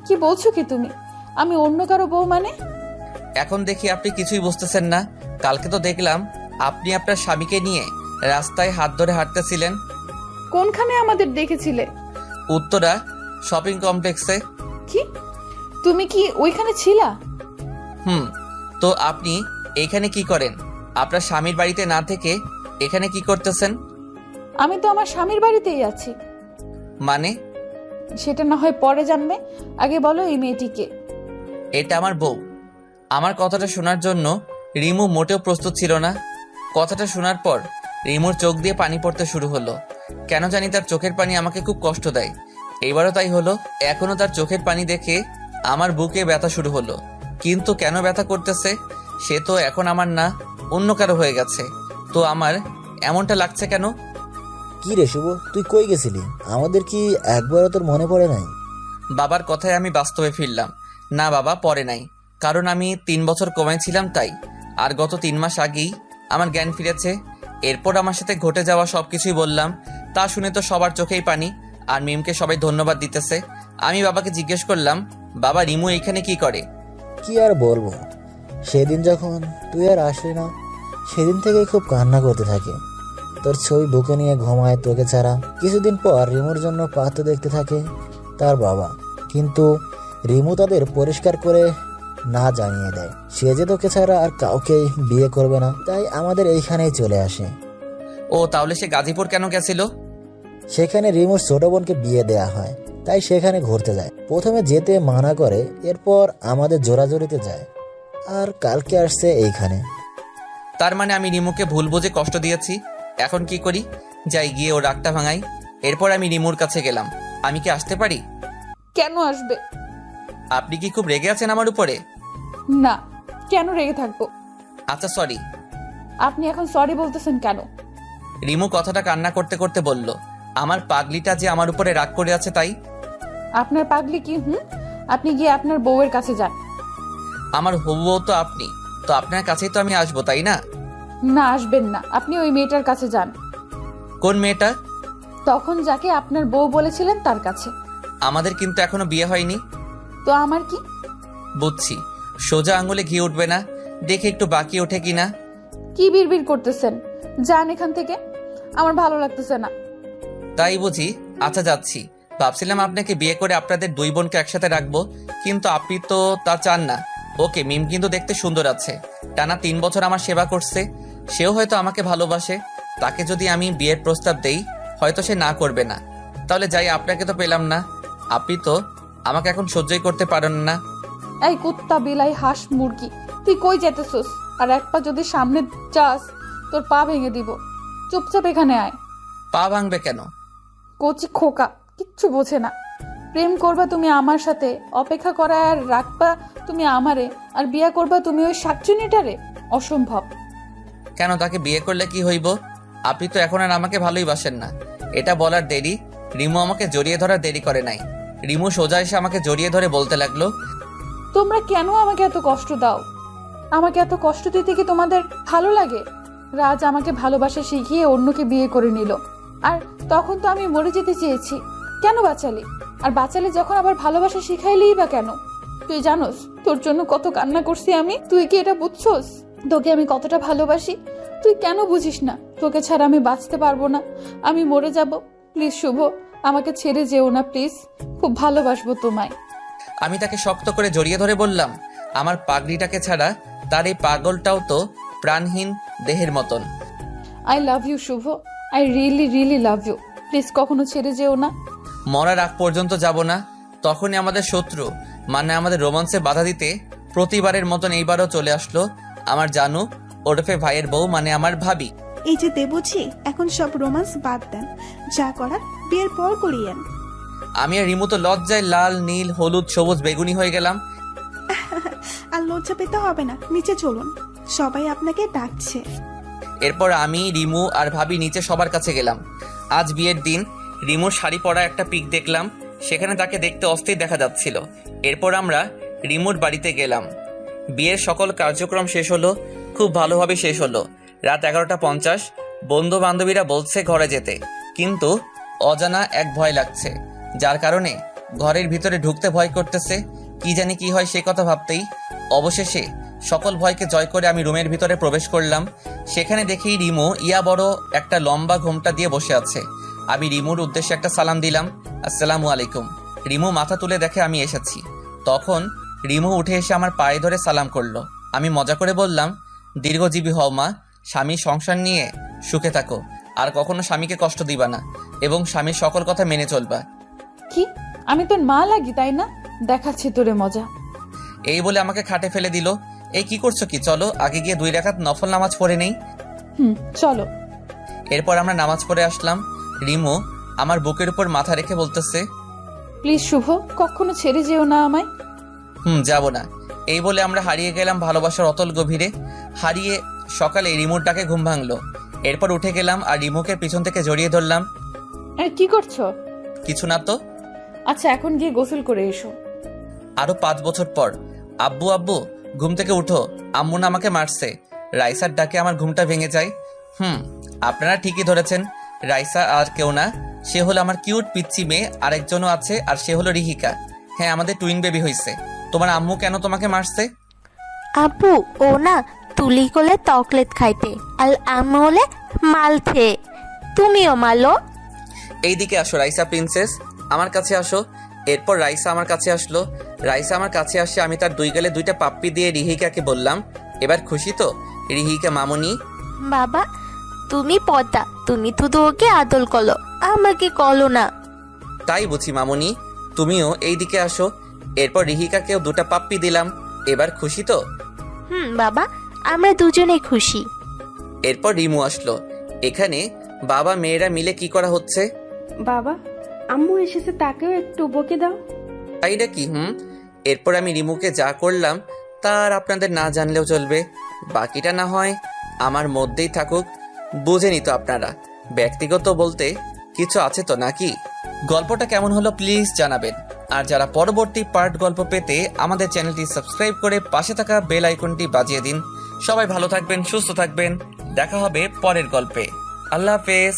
কি বলছো কি তুমি? আমি অন্য কারো বউ মানে? এখন দেখি আপনি কিছুই বুঝতেছেন না। কালকে তো দেখলাম আপনি আপনার স্বামীকে নিয়ে রাস্তায় হাত ধরে হাঁটতেছিলেন। কোনখানে আমাদের দেখেছিলে? উত্তরা শপিং কমপ্লেক্সে। কি তুমি কি ওইখানে ছিলা? তো আপনি এইখানে কি করেন? আপনার স্বামীর বাড়িতে না থেকে এখানে কি করতেছেন? আমি তো আমার স্বামীর বাড়িতেই আছি। মানে? সেটা না হয় পরে জানবে, আগে বলো এই মেয়েটিকে। এটা আমার বউ। আমার কথাটা শোনার জন্য রিমু মোটেও প্রস্তুত ছিল না। কথাটা শোনার পর রিমুর চোখ দিয়ে পানি পড়তে শুরু হলো। কেন জানি তার চোখের পানি আমাকে খুব কষ্ট দেয়। এইবারও তাই হলো। এখনো তার চোখের পানি দেখে আমার বুকে ব্যথা শুরু হলো। কিন্তু কেন ব্যথা করতেছে সে তো এখন আমার না, অন্য কারো হয়ে গেছে। তো আমার এমনটা লাগছে কেন? কি রে শুভ, তুই কই গেছিলি? আমাদের কি একবারও তোর মনে পড়ে নাই? বাবার কথায় আমি বাস্তবে ফিরলাম। না বাবা, পরে নাই, কারণ আমি 3 বছর কমায় ছিলাম তাই। আর গত 3 মাস আগেই আমার জ্ঞান ফিরেছে। এরপর আমার সাথে ঘটে যাওয়া সবকিছুই বললাম। তা শুনে তো সবার চোখেই পানি, আর মিমকে সবাই ধন্যবাদ দিতেছে। আমি বাবাকে জিজ্ঞেস করলাম, বাবা রিমু এইখানে কি করে? কি আর বলবো, সেদিন যখন তুই আর আসলি না সেদিন থেকেই খুব কান্না করতে থাকে। তোর ছবি বুকে নিয়ে ঘুমায় তোকে ছাড়া। কিছুদিন পর রিমুর জন্য পাত্র দেখতে থাকে তার বাবা, কিন্তু রিমু তাদের পরিষ্কার করে না জানিয়ে দেয় সে যে তোকে ছাড়া আর কাউকেই বিয়ে করবে না, তাই আমাদের এইখানেই চলে আসে। ও তাহলে সে গাজীপুর কেন গেছিল? সেখানে রিমুর ছোট বোনকে বিয়ে দেয়া হয়, তাই সেখানে ঘুরতে যায়। প্রথমে যেতে মানা করে, এরপর আমাদের জোরাজোরিতে যায়, আর কালকে আসছে এইখানে। তার মানে আমি রিমুকে ভুল বুঝে কষ্ট দিয়েছি। এখন কি করি? যাই গিয়ে ও রাগটা ভাঙাই। এরপর আমি রিমুর কাছে গেলাম। আমি কি আসতে পারি? কেন আসবে? আপনি কি খুব রেগে আছেন আমার উপরে? না, কেন রেগে থাকবো? আচ্ছা সরি। আপনি এখন সরি বলতেছেন কেন? রিমু কথাটা কান্না করতে করতে বলল, আমার পাগলিটা যে আমার উপরে রাগ করে আছে তাই। আপনার পাগলি কি? আপনি গিয়ে আপনার বউয়ের কাছে যান। আমার হবু বউ তো আপনি, তো আপনার কাছেই তো আমি আসবো, তাই না? না, আসবেন না। আপনি ওই মেয়েটার কাছে যান। কোন মেয়েটা? তখন যাকে আপনার বউ বলেছিলেন তার কাছে। আমাদের কিন্তু এখনো বিয়ে হয়নি। তো আমার কি? বুঝছি, সোজা আঙুলে ঘি উঠবে না, দেখে একটু বাকি ওঠে কিনা। কি বিড়বিড় করতেছেন? যান এখান থেকে, আমার ভালো লাগতেছে না। তাই বুঝি? আচ্ছা যাচ্ছি। ভাবছিলাম আপনাকে বিয়ে করে আপনাদের দুই বোনকে একসাথে রাখবো, কিন্তু আপনি তো তা চান না। ওকে, মিম কিন্তু দেখতে সুন্দর আছে, টানা 3 বছর আমার সেবা করছে, সেও হয়তো আমাকে ভালোবাসে। তাকে যদি আমি বিয়ের প্রস্তাব দেই, হয়তো সে না করবে না। তাহলে যাই, আপনাকে তো পেলাম না, আপনি তো আমাকে এখন সহ্যই করতে পারেন না। এই কুত্তা, বিলাই, হাঁস, মুরগি, তুই কই যেতেছস? আর এক পা যদি সামনে যাস, তোর পা ভেঙে দিব। চুপচাপ এখানে আয়। পা ভাঙবে কেন? কচি খোকা, কিচ্ছু বোঝে না। প্রেম করবা তুমি আমার সাথে, অপেক্ষা করা আর রাখবা তুমি আমারে, আর বিয়ে করবা তুমি ওই শাকচুনিটারে? অসম্ভব। কেন, তাকে বিয়ে করলে কি হইব? আপনি তো এখন আর আমাকে ভালোই বাসেন না। এটা বলার দেরি, রিমু আমাকে জড়িয়ে ধরার দেরি করে নাই। রিমু সোজা এসে আমাকে জড়িয়ে ধরে বলতে লাগলো, তোমরা কেন আমাকে এত কষ্ট দাও? আমাকে এত কষ্ট দিতে কি তোমাদের ভালো লাগে? রাজ আমাকে ভালোবাসা শিখিয়ে অন্যকে বিয়ে করে নিল, আর তখন তো আমি মরে যেতে চেয়েছি। কেন বাঁচালি? আর বাঁচালে যখন আবার ভালোবাসা শিখাইলেই বা কেন? তুই জানোস তোর জন্য কত কান্না করছি আমি? তুই কি এটা বুঝছস তোকে আমি কতটা ভালোবাসি? তুই কেন বুঝিস না? তোকে ছাড়া আমি বাঁচতে পারবো না, আমি মরে যাব। প্লিজ শুভ, আমাকে ছেড়ে যেও না প্লিজ, খুব ভালোবাসবো তোমায়। আমি তাকে শক্ত করে জড়িয়ে ধরে বললাম, আমার পাগড়িটাকে ছাড়া তার এই পাগলটাও তো প্রাণহীন দেহের মতন। I love you Shubho, I really really love you. Please কখনো ছেড়ে যেও না। মরার আগ পর্যন্ত যাব না। তখনই আমাদের শত্রু, মানে আমাদের রোমান্সে বাধা দিতে প্রতিবারের মতন এইবারও চলে আসলো আমার জানু ওরফে ভাইয়ের বউ, মানে আমার ভাবি। এই যে দেবুঝি, এখন সব রোমান্স বাদ দেন, যা করার বিয়ের পর করিয়েন। আমি আর রিমু তো লজ্জায় লাল, নীল, হলুদ, সবুজ, বেগুনি হয়ে গেলাম। আর লজ্জা পেতে হবে না, নিচে চলুন, সবাই আপনাকে ডাকছে। এরপর আমি, রিমু আর ভাবি নিচে সবার কাছে গেলাম। আজ বিয়ের দিন। রিমুর শাড়ি পরা একটা পিক দেখলাম, সেখানে তাকে দেখতে অস্থির দেখা যাচ্ছিল। এরপর আমরা রিমুর বাড়িতে গেলাম। বিয়ের সকল কার্যক্রম শেষ হলো, খুব ভালোভাবে শেষ হলো। রাত 11:50। বন্ধু বান্ধবীরা বলছে ঘরে যেতে, কিন্তু অজানা এক ভয় লাগছে, যার কারণে ঘরের ভিতরে ঢুকতে ভয় করতেছে। কি জানি কি হয় সে কথা ভাবতেই অবশেষে সকল ভয়কে জয় করে আমি রুমের ভিতরে প্রবেশ করলাম। সেখানে দেখি রিমু ইয়া বড় একটা লম্বা ঘোমটা দিয়ে বসে আছে। আমি রিমুর উদ্দেশ্যে একটা সালাম দিলাম, আসসালামু আলাইকুম। রিমু মাথা তুলে দেখে আমি এসেছি। তখন রিমু উঠে এসে আমার পায়ে ধরে সালাম করলো। আমি মজা করে বললাম, দীর্ঘজীবী হও মা, স্বামীর সংসার নিয়ে সুখে থাকো, আর কখনো স্বামীকে কষ্ট দিবা না, এবং স্বামীর সকল কথা মেনে চলবা। কি, আমি তোর মা লাগি তাই না? দেখাচ্ছি তোরে মজা। এই বলে আমাকে খাটে ফেলে দিল। এই কি করছো কি? চলো আগে গিয়ে 2 রাকাত নফল নামাজ পড়ে নেই। চলো। এরপর আমরা নামাজ পড়ে আসলাম। রিমু আমার বুকের উপর মাথা রেখে বলতেছে, প্লিজ শুভ, কখনো ছেড়ে যেও না আমায়। যাব না। এই বলে আমরা হারিয়ে গেলাম ভালোবাসার অতল গভীরে। হারিয়ে সকালে রিমুর ডাকে ঘুম ভাঙলো। এরপর উঠে গেলাম আর রিমুকে পিছন থেকে জড়িয়ে ধরলাম। কি করছো? কিছু না তো। আচ্ছা, এখন গিয়ে গোসল করে এসো। আরো 5 বছর পর। আব্বু আব্বু ঘুম থেকে উঠো, আম্মু না আমাকে মারছে। রাইসার ডাকে আমার ঘুমটা ভেঙে যায়। আপনারা ঠিকই ধরেছেন, রাইসা আর কেউ না, সে হলো আমার কিউট পিচ্চি মেয়ে। আরেকজনও আছে, আর সে হলো রিহিকা। হ্যাঁ, আমাদের টুইন বেবি হয়েছে। তোমার আম্মু কেন তোমাকে মারছে? আব্বু ও না তুলি কোলে চকলেট খাইতে, আর আম্মু হলে মাল খেয়ে। তুমিও মালো। এইদিকে আসো রাইসা প্রিন্সেস, আমার কাছে আসো। এরপর রাইসা আমার কাছে আসলো। রাইসা আমার কাছে আসে আমি তার 2 গালে 2টা পাপ্পি দিয়ে রিহিকাকে বললাম, এবার খুশি তো রিহিকা মামুনি? বাবা তুমি পদ্মা, তুমি শুধু ওকে আদল করো, আমাকে করো না। তাই বুঝি মামুনি, তুমিও এই দিকে আসো। এরপর রিহিকাকেও 2টা পাপ্পি দিলাম। এবার খুশি তো? বাবা, আমরা দুজনেই খুশি। এরপর রিমু আসলো। এখানে বাবা মেয়েরা মিলে কি করা হচ্ছে? বাবা, আম্মু এসেছে, তাকেও একটু বকে দাও। তাইটা কি? এরপর আমি রিমুকে যা করলাম তার আপনাদের না জানলেও চলবে। বাকিটা না হয় আমার মধ্যেই থাকুক। বুঝেনি তো আপনারা, ব্যক্তিগত বলতে কিছু আছে তো নাকি? গল্পটা কেমন হলো প্লিজ জানাবেন। আর যারা পরবর্তী পার্ট গল্প পেতে আমাদের চ্যানেলটি সাবস্ক্রাইব করে পাশে থাকা বেল আইকনটি বাজিয়ে দিন। সবাই ভালো থাকবেন, সুস্থ থাকবেন। দেখা হবে পরের গল্পে। আল্লাহ হাফেজ।